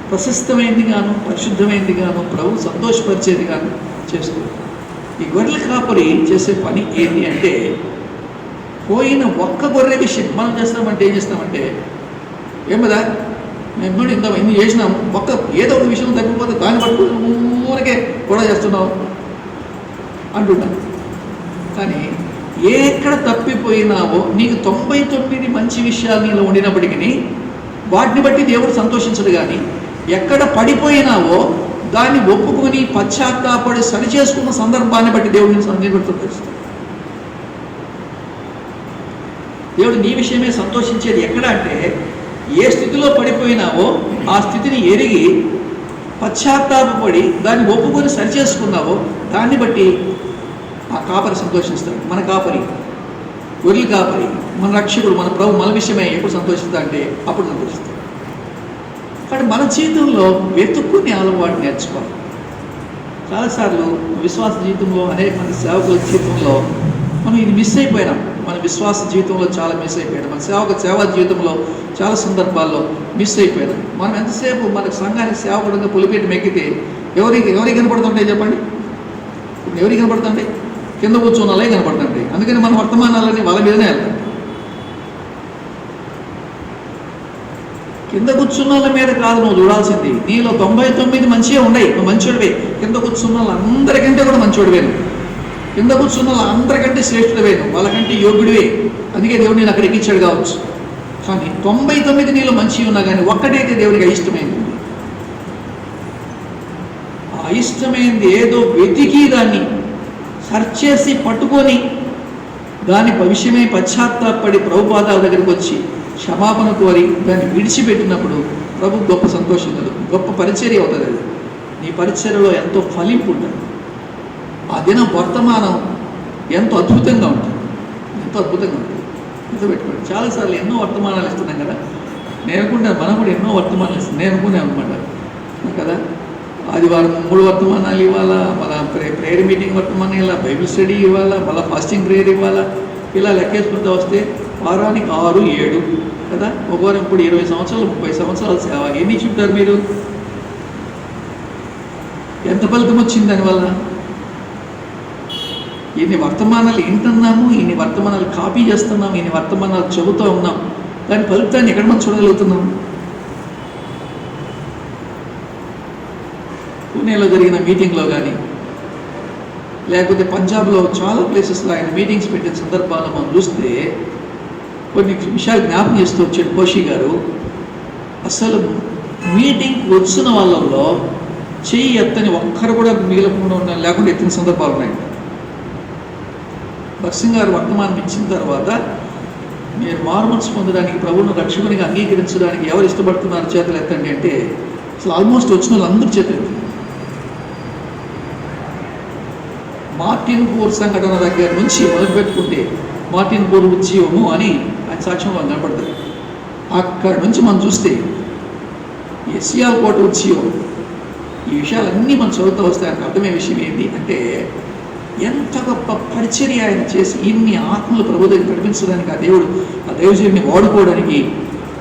ప్రశస్తమైనది గాను, పరిశుద్ధమైనది గాను, ప్రభు సంతోషపరిచేది గాను చేస్తుంది. ఈ గొర్రెల కాపరి చేసే పని ఏంటి అంటే, పోయిన ఒక్క గొర్రె విషయం మనం చేస్తామంటే ఏం చేస్తామంటే, ఏమదా మేము కూడా ఇన్ని చేసినాం, ఒక్క ఏదో ఒక విషయం తగ్గిపోతే దాన్ని పట్టుకుని ఊరికే కూడా చేస్తున్నాం అంటున్నాం. కానీ ఎక్కడ తప్పిపోయినావో నీకు 99 మంచి విషయాలు నీలో ఉండినప్పటికీ వాటిని బట్టి దేవుడు సంతోషించడు. కానీ ఎక్కడ పడిపోయినావో దాన్ని ఒప్పుకొని పశ్చాత్తాపడి సరిచేసుకున్న సందర్భాన్ని బట్టి దేవుడిని సంతోషిస్తాడు. దేవుడు నీ విషయమే సంతోషించేది ఎక్కడ అంటే, ఏ స్థితిలో పడిపోయినావో ఆ స్థితిని ఎరిగి పశ్చాత్తాపడి దాన్ని ఒప్పుకొని సరిచేసుకున్నావో దాన్ని బట్టి ఆ కాపరి సంతోషిస్తాడు. మన కాపరి, గొర్రెల కాపరి, మన రక్షకుడు, మన ప్రభు మన విషయమే ఎప్పుడు సంతోషిస్తా అంటే అప్పుడు సంతోషిస్తాడు. కాబట్టి మన జీవితంలో వెతుక్కునే అలవాటు నేర్చుకోవాలి. చాలాసార్లు విశ్వాస జీవితంలో అనేక మంది సేవకుల జీవితంలో మనం ఇది మిస్ అయిపోయినాం. మన విశ్వాస జీవితంలో చాలా మిస్ అయిపోయాం. మన సేవా జీవితంలో చాలా సందర్భాల్లో మిస్ అయిపోయినాం. మనం ఎంతసేపు మన సంఘానికి సేవకుడుగా పులిపేట మెక్కితే ఎవరికి కనపడుతుంటాయి చెప్పండి? ఇప్పుడు ఎవరికి కనపడుతుంటాయి? కింద కూర్చొని అలాగే కనపడుతుంటాయి. అందుకని మన వర్తమానాలన్నీ వాళ్ళ మీదనే వెళ్తాయి. కింద కూర్చున్న వాళ్ళ మీద కాదు నువ్వు చూడాల్సింది, నీలో 99 మంచిగా ఉన్నాయి, నువ్వు మంచోడివే. కింద కూర్చున్న వాళ్ళందరికంటే కూడా మంచోడివే నువ్వు. కింద కూర్చున్న వాళ్ళందరికంటే శ్రేష్ఠుడివే నువ్వు, వాళ్ళకంటే యోగ్యుడివే. అందుకే దేవుడు నేను అక్కడ ఎక్కించాడు కావచ్చు. కానీ 99 నీలో మంచిగా ఉన్నా కానీ ఒక్కటైతే దేవుడికి అయిష్టమైంది. ఆ అయిష్టమైంది ఏదో వెతికి దాన్ని సర్చ్ చేసి పట్టుకొని దాని విషయమై పశ్చాత్తాపడి ప్రభుపాదాల దగ్గరికి వచ్చి క్షమాపణ కోరి దాన్ని విడిచిపెట్టినప్పుడు ప్రభు గొప్ప సంతోషం కలుగు, గొప్ప పరిచర్య అవుతుంది. అది నీ పరిచర్యలో ఎంతో ఫలింపు ఉంటుంది. ఆ దినం వర్తమానం ఎంతో అద్భుతంగా ఉంటుంది, ఎంతో అద్భుతంగా ఉంటుంది. గుర్తుపెట్టుకోండి, చాలాసార్లు ఎన్నో వర్తమానాలు ఇస్తున్నాం కదా. నేను అనుకుంటాను మనం కూడా ఎన్నో వర్తమానాలు ఇస్తాం. నేను అనుకున్నాను అనమాట కదా, ఆదివారం 3 వర్తమానాలు ఇవ్వాలా, మళ్ళీ ప్రేయర్ మీటింగ్ వర్తమానం ఇవ్వాలా, బైబిల్ స్టడీ ఇవ్వాలా, మళ్ళీ ఫాస్టింగ్ ప్రేయర్ ఇవ్వాలా, ఇలా లెక్కేసుకుంటూ వస్తే వారానికి 6, 7 కదా. ఒక వారం ఇప్పుడు 20 సంవత్సరాలు 30 సంవత్సరాలు సేవ. ఎన్ని చూపుతారు మీరు? ఎంత ఫలితం వచ్చింది దానివల్ల? ఇన్ని వర్తమానాలు వింటున్నాము, ఇన్ని వర్తమానాలు కాపీ చేస్తున్నాము, ఇన్ని వర్తమానాలు చెబుతూ ఉన్నాం. దాని ఫలితాన్ని ఎక్కడ మనం చూడగలుగుతున్నాం? పూణేలో జరిగిన మీటింగ్లో కానీ, లేకపోతే పంజాబ్లో చాలా ప్లేసెస్లో ఆయన మీటింగ్స్ పెట్టిన సందర్భాల్లో మనం చూస్తే కొన్ని విషయాలు జ్ఞాపకం చేస్తూ వచ్చాడు కోషి గారు. అసలు మీటింగ్కి వచ్చిన వాళ్ళల్లో చెయ్యి ఎత్తని ఒక్కరు కూడా మిగిలకుండా లేకుండా ఎత్తిన సందర్భాలు ఉన్నాయి. భక్సింగ్ గారు వర్తమానం ఇచ్చిన తర్వాత మీరు మారుమనసు పొందడానికి, ప్రభువును రక్షకునిగా అంగీకరించడానికి ఎవరు ఇష్టపడుతున్నారు చేతులు ఎత్తండి అంటే అసలు ఆల్మోస్ట్ వచ్చిన వాళ్ళందరూ చేతులు ఎత్తారు. మార్టిన్ పూర్ సంఘటన దగ్గర నుంచి మొదలుపెట్టుకుంటే మార్టిన్ పూర్ ఉద్యమము అని ఆయన సాక్ష్యంలో కనపడుతుంది. అక్కడి నుంచి మనం చూస్తే ఎస్సిఆర్ కోట ఉద్యమం, ఈ విషయాలన్నీ మనం చదువుతూ వస్తే ఆయనకు అర్థమయ్యే విషయం ఏంటి అంటే, ఎంత గొప్ప పరిచర్య ఆయన చేసి ఇన్ని ఆత్మలు ప్రభు దగ్గర నడిపించడానికి ఆ దైవజనుడిని వాడుకోవడానికి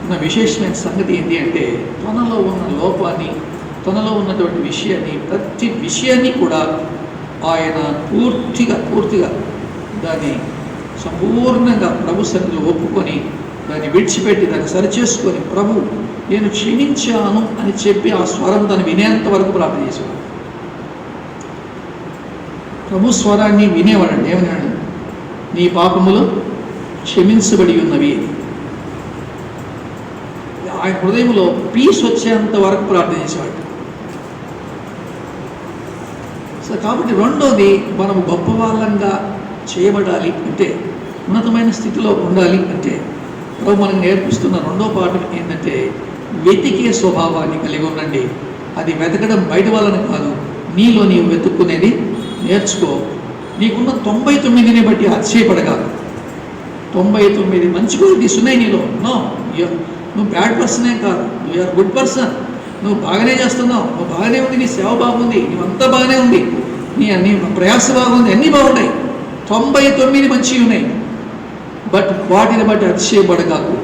ఉన్న విశేషమైన సంగతి ఏంటి అంటే, తనలో ఉన్న లోపాన్ని, తనలో ఉన్నటువంటి విషయాన్ని, ప్రతి విషయాన్ని కూడా ఆయన పూర్తిగా దాన్ని సంపూర్ణంగా ప్రభు సన్నిధిలో ఒప్పుకొని దాన్ని విడిచిపెట్టి దాన్ని సరిచేసుకొని ప్రభు నేను క్షమించాను అని చెప్పి ఆ స్వరం దాన్ని వినేంత వరకు ప్రార్థన చేసేవాడు. ప్రభు స్వరాన్ని వినేవాడండి. ఏమన్నాడు? నీ పాపములు క్షమించబడి ఉన్నవి. ఆయన హృదయంలో పీస్ వచ్చేంత వరకు ప్రార్థన చేసేవాడు. సో కాబట్టి రెండోది, మనం గొప్ప వాళ్ళంగా చేయబడాలి అంటే, ఉన్నతమైన స్థితిలో ఉండాలి అంటే ప్రభు మనకు నేర్పిస్తున్న రెండో పాఠం ఏంటంటే, వెతికే స్వభావాన్ని కలిగి ఉండండి. అది వెతకడం బయట వాళ్ళని కాదు, నీలో నీవు వెతుక్కునేది నేర్చుకో. నీకున్న 99ని బట్టి అతిశయపడగాదు. 99 మంచి క్వాలిటీస్ ఉన్నాయి నీలో. నో, నువ్వు బ్యాడ్ పర్సనే కాదు, నువ్వు ఆర్ గుడ్ పర్సన్. నువ్వు బాగానే చేస్తున్నావు, నువ్వు బాగానే ఉంది, నీ సేవ బాగుంది, నువ్వంతా బాగానే ఉంది, నీ ప్రయాస బాగుంది, అన్నీ బాగున్నాయి. 99 మంచివి ఉన్నాయి. బట్ వాటిని బట్టి అతిశయపడగాకు.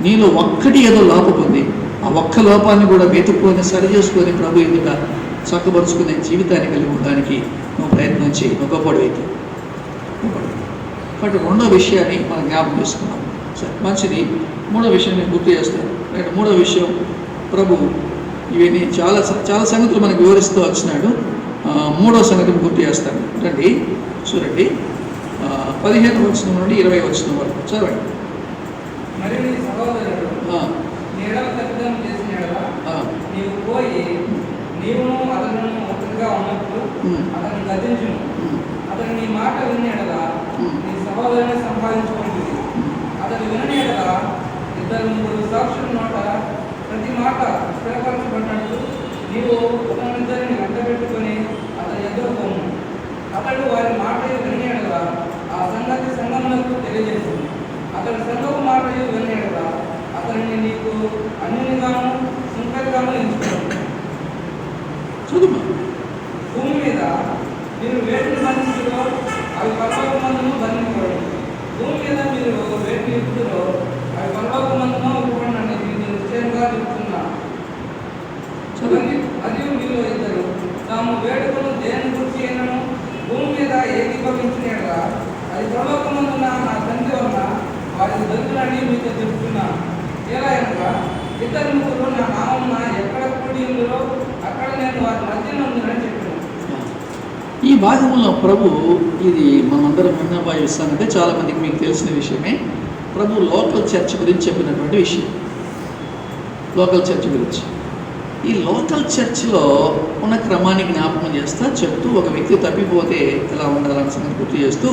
నీలో ఒక్కటి ఏదో లోపం ఉంది. ఆ ఒక్క లోపాన్ని కూడా వెతుక్కొని సరి చేసుకొని ప్రభు ఎదుట చక్కబరుచుకునే జీవితాన్ని కలిగి ఉండడానికి నువ్వు ప్రయత్నం చేయి. నువ్వు గొప్పడైతే. బట్ రెండో విషయాన్ని మనం జ్ఞాపకం చేసుకున్నాం. సరే, మంచిది. మూడో విషయం నేను గుర్తు చేస్తాను. మూడో విషయం, ప్రభు ఇవన్నీ చాలా చాలా సంగతులు మనకు వివరిస్తూ వచ్చినాడు. మూడో సంగతిని గుర్తు చేస్తాను. రండి చూడండి, 15వ వచనం నుండి 20వ వచనం వరకు చదవండి. మరి నీ సహోదరుడు నీడల తప్పిదం చేసిన యెడల నీవు పోయి నీవును అతను ఒకటిగా ఉన్నప్పుడు అతను గద్దించును. అతను నీ మాట విని యెడల నీ సహోదరుని సంపాదించుకుంటుంది. అతను వినని యెడల 2-3 సాక్షుల నోట ప్రతి మాట స్థిరపరచబడినట్టు నీవు ఒకరిద్దరిని వెంటబెట్టుకొని అతని ఎదురు పోము. అతడు వారి మాట విని యెడల ఆ సంగతి సంఘములకు తెలియజేస్తుంది. అతడు సంఘపు మాట విని యెడల అతనిని నీకు అన్యునిగాను సుంకరిగాను ఎంచుకోండి. భూమి మీద మీరు వేటిని బంధించులో అవి పరలోకమందును బంధించబడి, భూమి మీద మీరు వేటిని ఇప్పుడులో అవి పరలోకమందును ఇవ్వబడి అనేది నేను నిశ్చయంగా చెప్తున్నా. మరియు మీలో ఇద్దరు తాము వేడుకను దేని గురించి అయినను భూమి మీద ఏకీభవించినట్లా అది పరలోకమందున నా తండ్రి వలన వారికి దొరుకునని మీతో చెప్తున్నాను. ఎలా అనగా 2-3 నా నామమున ఎక్కడ కూడి ఉందో అక్కడ నేను వారి మధ్యన ఉందని చెప్పాను. ఈ భాగంలో ప్రభు, ఇది మనందరం విన్నబోయే సంగతి, చాలామందికి మీకు తెలిసిన విషయమే. ప్రభు లోకల్ చర్చ్ గురించి చెప్పినటువంటి విషయం. లోకల్ చర్చ్ గురించి, ఈ లోకల్ చర్చ్లో ఉన్న క్రమాన్ని జ్ఞాపకం చేస్తా చెప్తూ, ఒక వ్యక్తి తప్పిపోతే ఎలా ఉండాలని సంగతి గుర్తు చేస్తూ,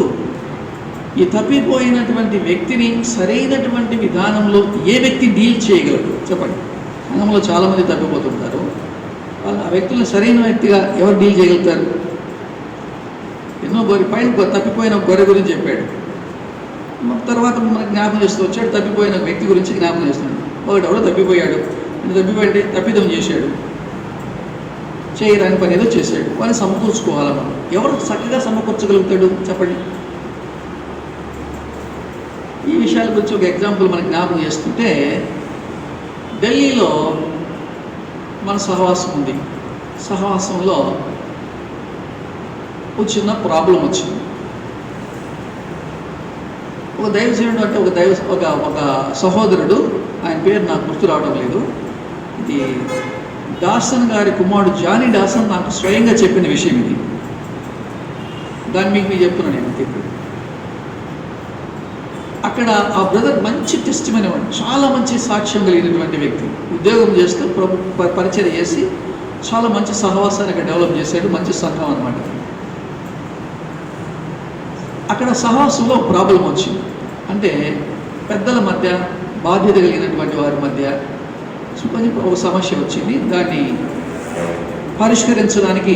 ఈ తప్పిపోయినటువంటి వ్యక్తిని సరైనటువంటి విధానంలో ఏ వ్యక్తి డీల్ చేయగలడు చెప్పండి. సంఘంలో చాలామంది తప్పిపోతుంటారు. వాళ్ళు ఆ వ్యక్తులను సరైన వ్యక్తిగా ఎవరు డీల్ చేయగలుగుతారు? ఎన్నో పైన తప్పిపోయిన గొర్రె గురించి చెప్పాడు. తర్వాత మనకు జ్ఞాపకం చేస్తూ వచ్చాడు, తప్పిపోయిన వ్యక్తి గురించి జ్ఞాపకం చేస్తున్నాడు. ఒకటి ఎవడో తప్పిపోయాడు, తప్పిపోయింటే తప్పిదం చేశాడు, చేయరాని పని ఏదో చేశాడు, వాడిని సమకూర్చుకోవాలి. మనం ఎవరు చక్కగా సమకూర్చగలుగుతాడు చెప్పండి. ఈ విషయాల గురించి ఒక ఎగ్జాంపుల్ మనకు జ్ఞాపకం చేస్తుంటే, ఢిల్లీలో మన సహవాసం ఉంది. సహవాసంలో ఒక చిన్న ప్రాబ్లం వచ్చింది. ఒక దైవజనుడు అంటే ఒక సహోదరుడు, ఆయన పేరు నాకు గుర్తు రావడం లేదు, ఇది డాసన్ గారి కుమారుడు జానీ డాసన్ నాకు స్వయంగా చెప్పిన విషయం ఇది. దాన్ని మీకు చెప్తున్నాను నేను. ఇప్పుడు అక్కడ ఆ బ్రదర్ మంచి టెస్టిమనీ వాడు, చాలా మంచి సాక్ష్యం కలిగినటువంటి వ్యక్తి. ఉద్యోగం చేస్తూ పరిచయం చేసి చాలా మంచి సహవాసాన్ని అక్కడ డెవలప్ చేశాడు. మంచి సంఘం అన్నమాట. అక్కడ సహవాసంలో ప్రాబ్లం వచ్చింది. అంటే పెద్దల మధ్య, బాధ్యత కలిగినటువంటి వారి మధ్య కొంచెం ఒక సమస్య వచ్చింది. దాన్ని పరిష్కరించడానికి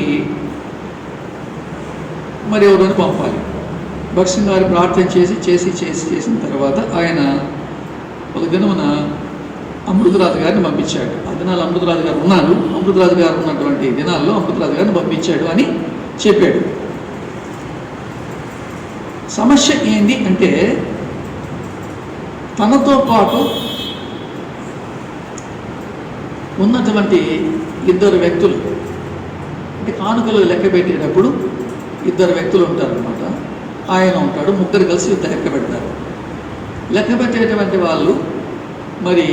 మరి ఎవరిని పంపాలి. భక్సింగ్ గారు ప్రార్థన చేసిన తర్వాత ఆయన ఒక దినమున అమృతరాజు గారిని పంపించాడు. ఆ దినాలు అమృతరాజు గారు ఉన్నారు. అమృతరాజు గారు ఉన్నటువంటి దినాల్లో అమృతరాజు గారిని పంపించాడు అని చెప్పాడు. సమస్య ఏంటి అంటే, తనతో పాటు ఉన్నటువంటి 2 వ్యక్తులు, అంటే కానుకలు లెక్క పెట్టేటప్పుడు 2 వ్యక్తులు ఉంటారనమాట. ఆయన ఉంటాడు, 3 కలిసి లెక్క పెడతారు. లెక్క పెట్టేటువంటి వాళ్ళు మరి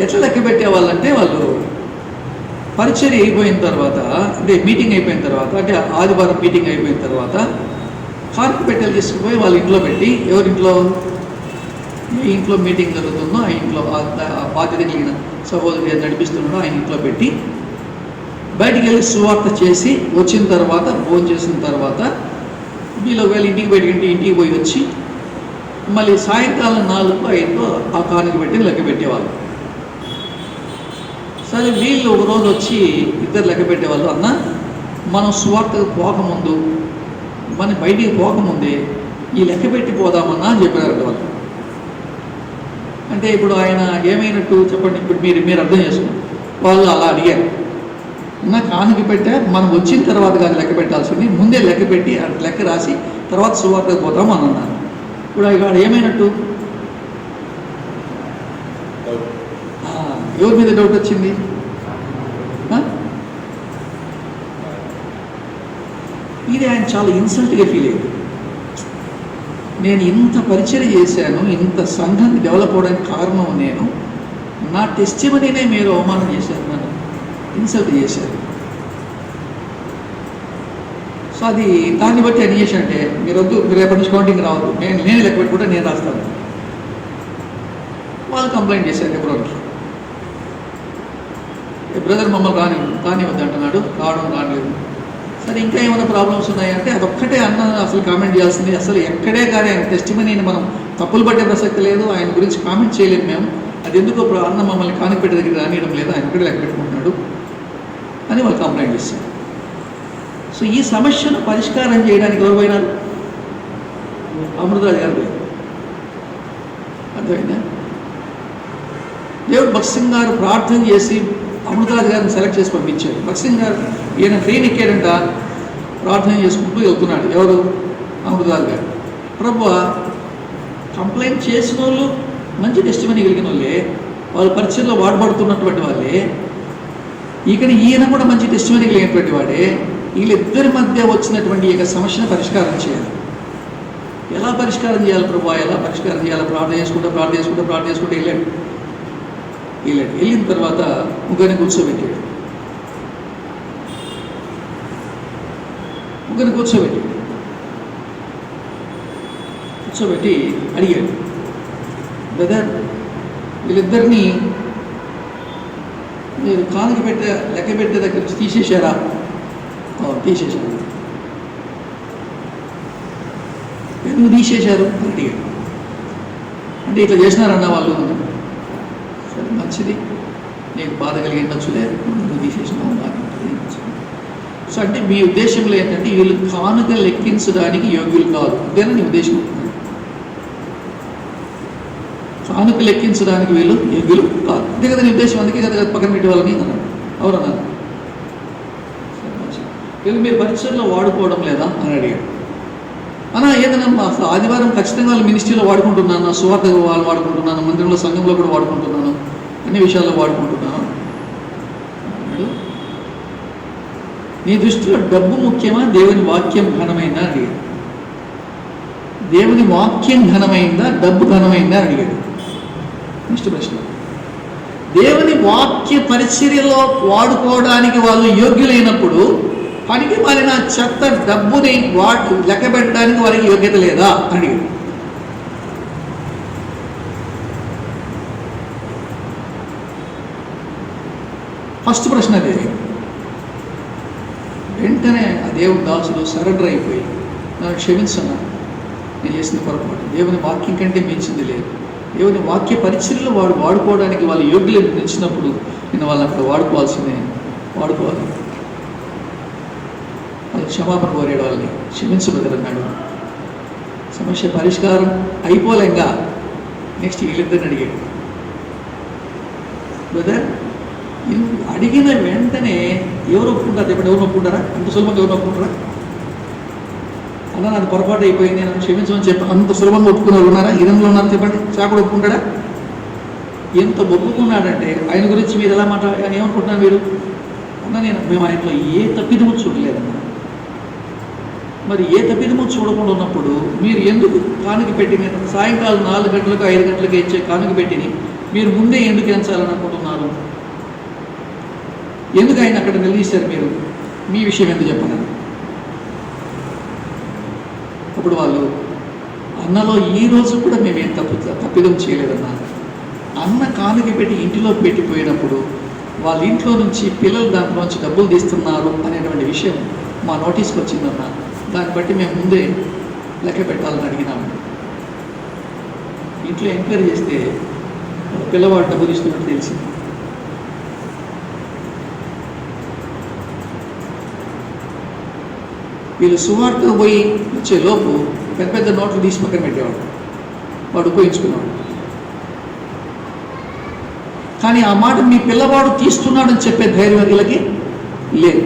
ఎట్లా లెక్క పెట్టేవాళ్ళంటే, వాళ్ళు పరిచర్య అయిపోయిన తర్వాత, అంటే మీటింగ్ అయిపోయిన తర్వాత, అంటే ఆదివారం మీటింగ్ అయిపోయిన తర్వాత కార్పు పెట్టెలు తీసుకుపోయి వాళ్ళ ఇంట్లో పెట్టి, ఎవరింట్లో ఏ ఇంట్లో మీటింగ్ జరుగుతుందో ఆ ఇంట్లో బాధ్యత కలిగిన సహోదరు నడిపిస్తున్నాడో ఆయన ఇంట్లో పెట్టి, బయటికి వెళ్ళి సువార్త చేసి వచ్చిన తర్వాత, భోజనం చేసిన తర్వాత వీళ్ళు వెళ్ళి ఇంటికి పోయి వచ్చి మళ్ళీ సాయంకాలం 4-5 ఆ కానుక పెట్టి లెక్క పెట్టేవాళ్ళు. సరే వీళ్ళు ఒక రోజు వచ్చి ఇద్దరు లెక్క పెట్టేవాళ్ళు, అన్న మనం సువార్తకు పోకముందు, మన బయటికి పోకముందే ఈ లెక్క పెట్టి పోదామన్నా అని చెప్పారు వాళ్ళు. అంటే ఇప్పుడు ఆయన ఏమైనట్టు చెప్పండి, ఇప్పుడు మీరు అర్థం చేసుకోండి. వాళ్ళు అలా అడిగారు, నా కానుక పెట్టా మనం వచ్చిన తర్వాత కానీ లెక్క పెట్టాల్సింది, ముందే లెక్క పెట్టి లెక్క రాసి తర్వాత సువార్తకు పోతాం అని అన్నారు. ఇప్పుడు ఇక్కడ ఏమైనట్టు? ఎవరి మీద డౌట్ వచ్చింది? ఇది ఆయన చాలా ఇన్సల్ట్గా ఫీల్ అయ్యాడు. నేను ఇంత పరిచయం చేశాను, ఇంత సంఘం డెవలప్ అవడానికి కారణం నేను, నా టెస్టిమనీనే మీరు అవమానం చేశారు, నన్ను ఇన్సల్ట్ చేశారు. సో అది దాన్ని బట్టి ఆయన చేశానంటే, మీరు వద్దు, మీరు రేపటి నుంచి కౌంటింగ్ రావద్దు, నేను లెక్క పెట్టుకుంటే నేను రాస్తాను. వాళ్ళు కంప్లైంట్ చేశారు ఎవరికి, బ్రదర్ మమ్మల్ని రానివద్దు అంటున్నాడు, రావలేదు. సరే ఇంకా ఏమైనా ప్రాబ్లమ్స్ ఉన్నాయంటే అదొక్కటే అన్న అసలు కామెంట్ చేయాల్సింది. అసలు ఎక్కడే కానీ ఆయన టెస్టిమనీని మనం తప్పులు పట్టే ప్రసక్తి లేదు, ఆయన గురించి కామెంట్ చేయలేము మేము. అది ఎందుకు అన్న మమ్మల్ని కానిపెట్టే దగ్గర రానియడం లేదు, ఆయన కూడా లెక్క పెట్టుకుంటున్నాడు అని వాళ్ళు కంప్లైంట్ చేశారు. సో ఈ సమస్యను పరిష్కారం చేయడానికి ఎవరు పోయినారు? అమృతరాజు గారు పోయారు. అర్థమైందా? దేవుడు భక్త్ సింగ్ గారు ప్రార్థన చేసి అమృతరాజు గారిని సెలెక్ట్ చేసి పంపించాడు. భక్త్ సింగ్ గారు ఈయన ట్రైన్ ఎక్కాడంట, ప్రార్థన చేసుకుంటూ వెళ్తున్నాడు. ఎవరు? అమృతరాజు గారు. ప్రభువా, కంప్లైంట్ చేసిన వాళ్ళు మంచి టెస్టిమనీ కలిగిన వాళ్ళే, వాళ్ళ పరిచయంలో వాడబడుతున్నటువంటి వాళ్ళే, ఇక్కడ ఈయన కూడా మంచి టెస్టిమనీ కలిగినటువంటి వాడే. వీళ్ళిద్దరి మధ్య వచ్చినటువంటి ఈ సమస్యను పరిష్కారం చేయాలి. ఎలా పరిష్కారం చేయాలి ప్రభువా, ఎలా పరిష్కారం చేయాలి? ప్రార్థన చేసుకుంటే వెళ్ళిన తర్వాత ముగ్గురిని కూర్చోబెట్టాడు. కూర్చోబెట్టి అడిగాడు, బ్రదర్ వీళ్ళిద్దరినీ మీరు కానుక లెక్క పెట్టే దగ్గర నుంచి తీసేశారా? తీసేశారు. ఎందుకు తీసేశారు అని అడిగాడు. అంటే ఇట్లా చేసినారన్న వాళ్ళు. సరే మంచిది, నీకు బాధ కలిగిండొచ్చులే, నువ్వు తీసేసినావు బాగా. సో అంటే మీ ఉద్దేశంలో ఏంటంటే వీళ్ళు కానుక లెక్కించడానికి యోగ్యులు కాదు, ఇదేనా నీ ఉద్దేశం? కానుక లెక్కించడానికి వీళ్ళు యోగ్యులు కాదు, అంతే కదా నీ ఉద్దేశం. అందుకే కదా పక్కన పెట్టి వాళ్ళని అన్నాడు. ఎవరన్నారు? వీళ్ళు మీరు పరిచయంలో వాడుకోవడం లేదా అని అడిగాడు. అన్నా ఏదైనా అసలు ఆదివారం ఖచ్చితంగా వాళ్ళు మినిస్ట్రీలో వాడుకుంటున్నాను, సువార్త వాళ్ళు వాడుకుంటున్నాను, మందిరంలో సంఘంలో కూడా వాడుకుంటున్నాను, అన్ని విషయాల్లో వాడుకుంటున్నాను. నీ దృష్టిలో డబ్బు ముఖ్యమా, దేవుని వాక్యం ఘనమైందా అడిగాడు. దేవుని వాక్యం ఘనమైందా, డబ్బు ఘనమైందా అడిగాడు. నెక్స్ట్ ప్రశ్న, దేవుని వాక్య పరిచర్యలో వాడుకోవడానికి వాళ్ళు యోగ్యులైనప్పుడు పనికి మాలిన చెత్త డబ్బుని లెక్క పెట్టడానికి వారికి యోగ్యత లేదా అడిగాడు. ఫస్ట్ ప్రశ్న అదే. వెంటనే ఆ దేవుని దాసులు సరెండర్ అయిపోయి, నన్ను క్షమించన్నా, నేను చేసిన పొరపాటు, దేవుని వాక్యం కంటే మించింది లేదు, దేవుని వాక్య పరిచర్యలో వాడుకోవడానికి వాళ్ళు యోగ్యులు నిలిచినప్పుడు నేను వాళ్ళని అక్కడ వాడుకోవాలి. వాళ్ళు క్షమాపణ కోరేడు, వాళ్ళని క్షమించబదన్నాడు. సమస్య పరిష్కారం అయిపోలేంగా నెక్స్ట్ వీళ్ళిద్దరిని అడిగాడు. బ్రదర్ అడిగిన వెంటనే ఎవరు ఒప్పుకుంటారు చెప్పండి? ఎవరు ఒప్పుకుంటారా? అంత సులభంగా ఎవరు ఒప్పుకుంటారా? అలా నాకు పొరపాటు అయిపోయింది, నన్ను క్షమించమని చెప్పి అంత సులభంగా ఒప్పుకున్నారు ఉన్నారా? ఇదంలో ఉన్నారు చెప్పండి. చాకుడు ఒప్పుకుంటాడా? ఎంత ఒప్పుకున్నాడంటే ఆయన గురించి మీరు ఎలా ఏమనుకుంటున్నారు మీరు? అన్న మేము ఆయనలో ఏ తప్పిదము చూడలేదన్నా. మరి ఏ తప్పిదము చూడకుండా ఉన్నప్పుడు మీరు ఎందుకు కానుక పెట్టిన సాయంకాలం 4 గంటలకు 5 గంటలకు ఇచ్చే కానుక పెట్టిని మీరు ముందే ఎందుకు ఎంచాలని అనుకుంటున్నారు? ఎందుకు ఆయన అక్కడ నిలదీశారు? మీరు మీ విషయం ఎందుకు చెప్పన్నారు? అప్పుడు వాళ్ళు, అన్నలో ఈ రోజు కూడా మేమేం తప్పిదం చేయలేదన్నా. అన్న కానుక పెట్టి ఇంటిలో పెట్టిపోయినప్పుడు వాళ్ళ ఇంట్లో నుంచి పిల్లలు దాంట్లోంచి డబ్బులు తీస్తున్నారు అనేటువంటి విషయం మా నోటీస్కి వచ్చిందన్న. దాన్ని బట్టి మేము ముందే లెక్క పెట్టాలని అడిగినాము. ఇంట్లో ఎంక్వైరీ చేస్తే పిల్లవాడు డబ్బులు ఇస్తున్నట్టు తెలిసింది. వీళ్ళు సువార్త పోయి వచ్చే లోపు పెద్ద పెద్ద నోట్లు తీసి పక్కన పెట్టేవాడు, వాడు ఉపయోగించుకునేవాడు. కానీ ఆ మాట మీ పిల్లవాడు తీస్తున్నాడని చెప్పే ధైర్యం వీళ్ళకి లేదు.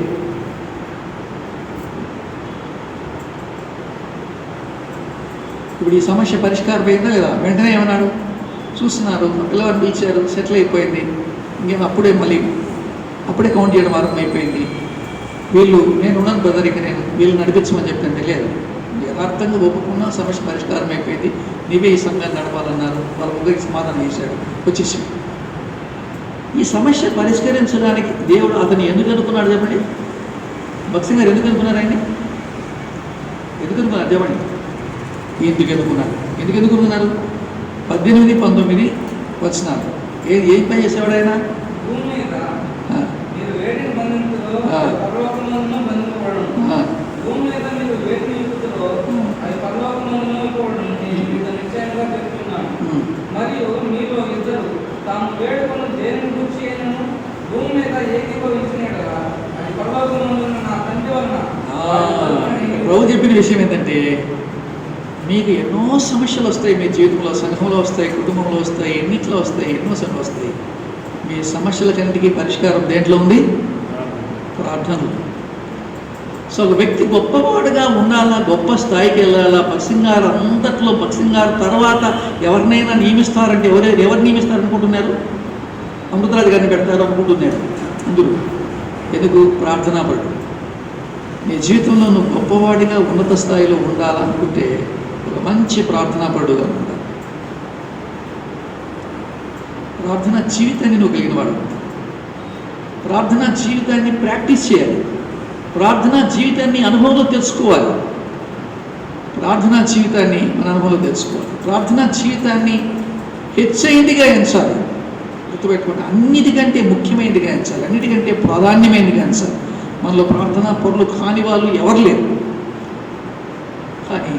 ఇప్పుడు ఈ సమస్య పరిష్కారం అయిందా లేదా? వెంటనే ఏమన్నాడు, చూస్తున్నారు పిల్లవాడిని పిలిచారు, సెటిల్ అయిపోయింది, ఇంకేం అప్పుడే కౌంట్ చేయడం ఆరంభమైపోయింది. వీళ్ళు నేను ఉన్నాను బ్రదర్, ఇక నేను వీళ్ళు నడిపించమని చెప్తుంటే లేదు, యథార్థంగా ఒప్పుకున్నా సమస్య పరిష్కారం అయిపోయింది, నీవే ఈ సంఘాన్ని నడపాలన్నారు. వాళ్ళ ముగ్గురికి సమాధానం చేశాడు, వచ్చేసి ఈ సమస్య పరిష్కరించడానికి దేవుడు అతను ఎందుకు అనుకున్నాడు చెప్పండి? భక్తి గారు ఎందుకు అనుకున్నారు ఆయన్ని? ఎందుకు అనుకున్నారు చెప్పండి? ఎందుకు అనుకున్నారు? 18, 19 వచనాలు ఏం పని చేసేవాడు ఆయన? భూమి మీద మీరు వేడిని బంధించులో పరలోకమందును బంధింపబడును. భూమి మీద మీరు వేడిని యుక్తులో అది పరలోకమందును ఇవ్వబడును. మీకు నిశ్చయంగా చెప్తున్నాను. మరియు మీలో ఇద్దరు తాము వేడుకను దేనిని గురించి అయినను భూమి మీద ఏకీభవించినట్లుగా అది పరలోకమందున నా తండ్రి వలన. ప్రభు చెప్పిన విషయం ఏంటంటే, మీకు ఎన్నో సమస్యలు వస్తాయి, మీ జీవితంలో, సంఘంలో వస్తాయి, కుటుంబంలో వస్తాయి, ఎన్నిట్లో వస్తాయి, ఎన్నోసార్లు వస్తాయి. మీ సమస్యలకన్నిటికీ పరిష్కారం దేంట్లో ఉంది? ప్రార్థనలు. సో ఒక వ్యక్తి గొప్పవాడుగా ఉండాలా, గొప్ప స్థాయికి వెళ్ళాలా, భక్సింగారు అంతట్లో భక్సింగారు తర్వాత ఎవరినైనా నియమిస్తారంటే ఎవరు నియమిస్తారనుకుంటున్నారు? అమృతరాజు గారిని పెడతారు అనుకుంటున్నారు అందరూ. ఎందుకు? ప్రార్థనాపరుడు. నీ జీవితంలో నువ్వు గొప్పవాడిగా ఉన్నత స్థాయిలో ఉండాలనుకుంటే ఒక మంచి ప్రార్థనాపరుడుగా ఉండాలి. ప్రార్థనా జీవితాన్ని నువ్వు కలిగినవాడు. ప్రార్థనా జీవితాన్ని ప్రాక్టీస్ చేయాలి. ప్రార్థనా జీవితాన్ని అనుభవంలో తెలుసుకోవాలి. ప్రార్థనా జీవితాన్ని మన అనుభవంలో తెలుసుకోవాలి. ప్రార్థనా జీవితాన్ని హెచ్చైందిగా ఎంచాలి. గుర్తుపెట్టుకోండి, అన్నిటికంటే ముఖ్యమైనదిగా ఎంచాలి, అన్నిటికంటే ప్రాధాన్యమైనదిగా ఎంచాలి. మనలో ప్రార్థనా పరులు కాని వాళ్ళు ఎవరు లేరు. కానీ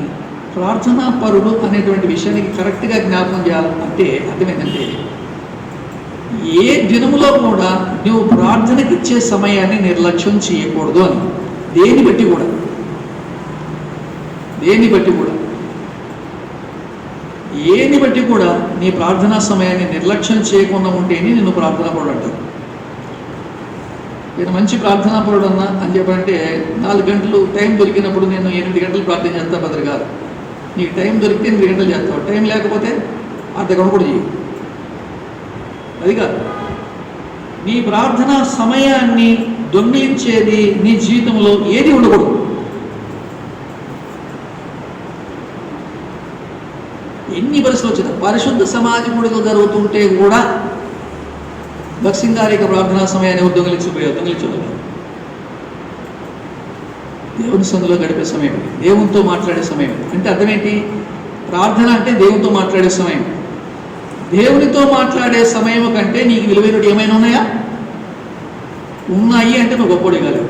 ప్రార్థనా పరుడు అనేటువంటి విషయానికి కరెక్ట్గా జ్ఞాపకం చేయాలంటే అర్థం ఏంటంటే, ఏ దినములో కూడా నువ్వు ప్రార్థనకి ఇచ్చే సమయాన్ని నిర్లక్ష్యం చేయకూడదు అని. దేన్ని బట్టి కూడా నీ ప్రార్థనా సమయాన్ని నిర్లక్ష్యం చేయకుండా ఉంటేనే నిన్ను ప్రార్థనా పరుడు అంటారు. నేను మంచి ప్రార్థనా పరుడు అన్నా అని చెప్పంటే 4 గంటలు టైం దొరికినప్పుడు నేను 8 గంటలు ప్రార్థన చేస్తా బదులు కాదు. నీకు టైం దొరికితే 8 గంటలు చేస్తావు, టైం లేకపోతే అర్ధగంట కూడా చేయవు. అది కాదు, నీ ప్రార్థనా సమయాన్ని దొంగిలించేది నీ జీవితంలో ఏది ఉండకూడదు. ఎన్ని పరిస్థితులు వచ్చినా పరిశుద్ధ సమాజం కూడా జరుగుతుంటే కూడా భక్సింగారిక ప్రార్థనా సమయాన్ని దొంగిలించబోయారు. దేవుని సందులో గడిపే సమయం, దేవునితో మాట్లాడే సమయం. అంటే అర్థమేంటి? ప్రార్థన అంటే దేవునితో మాట్లాడే సమయం. దేవునితో మాట్లాడే సమయం కంటే నీకు విలువైనవి ఏమైనా ఉన్నాయా? ఉన్నాయి అంటే నువ్వు గొప్పవాడు కాలేవు.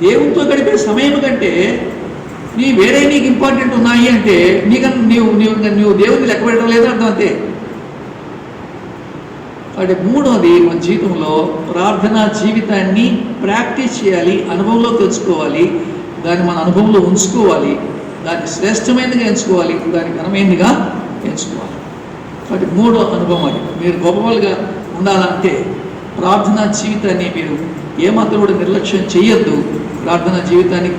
దేవునితో గడిపే సమయం కంటే వేరే నీకు ఇంపార్టెంట్ ఉన్నాయి అంటే నువ్వు దేవుని లెక్క పెట్టడం లేదు అర్థం. అంతే. అంటే మూడోది, మన జీవితంలో ప్రార్థనా జీవితాన్ని ప్రాక్టీస్ చేయాలి, అనుభవంలో తెలుసుకోవాలి, దాన్ని మన అనుభవంలో ఉంచుకోవాలి, దాన్ని శ్రేష్టమైనదిగా ఎంచుకోవాలి, దాన్ని ఘనమైనదిగా ఎంచుకోవాలి. కాబట్టి మూడో అనుభవం అది. మీరు గొప్పవాళ్ళుగా ఉండాలంటే ప్రార్థనా జీవితాన్ని మీరు ఏమాత్రం కూడా నిర్లక్ష్యం చేయొద్దు. ప్రార్థనా జీవితాన్ని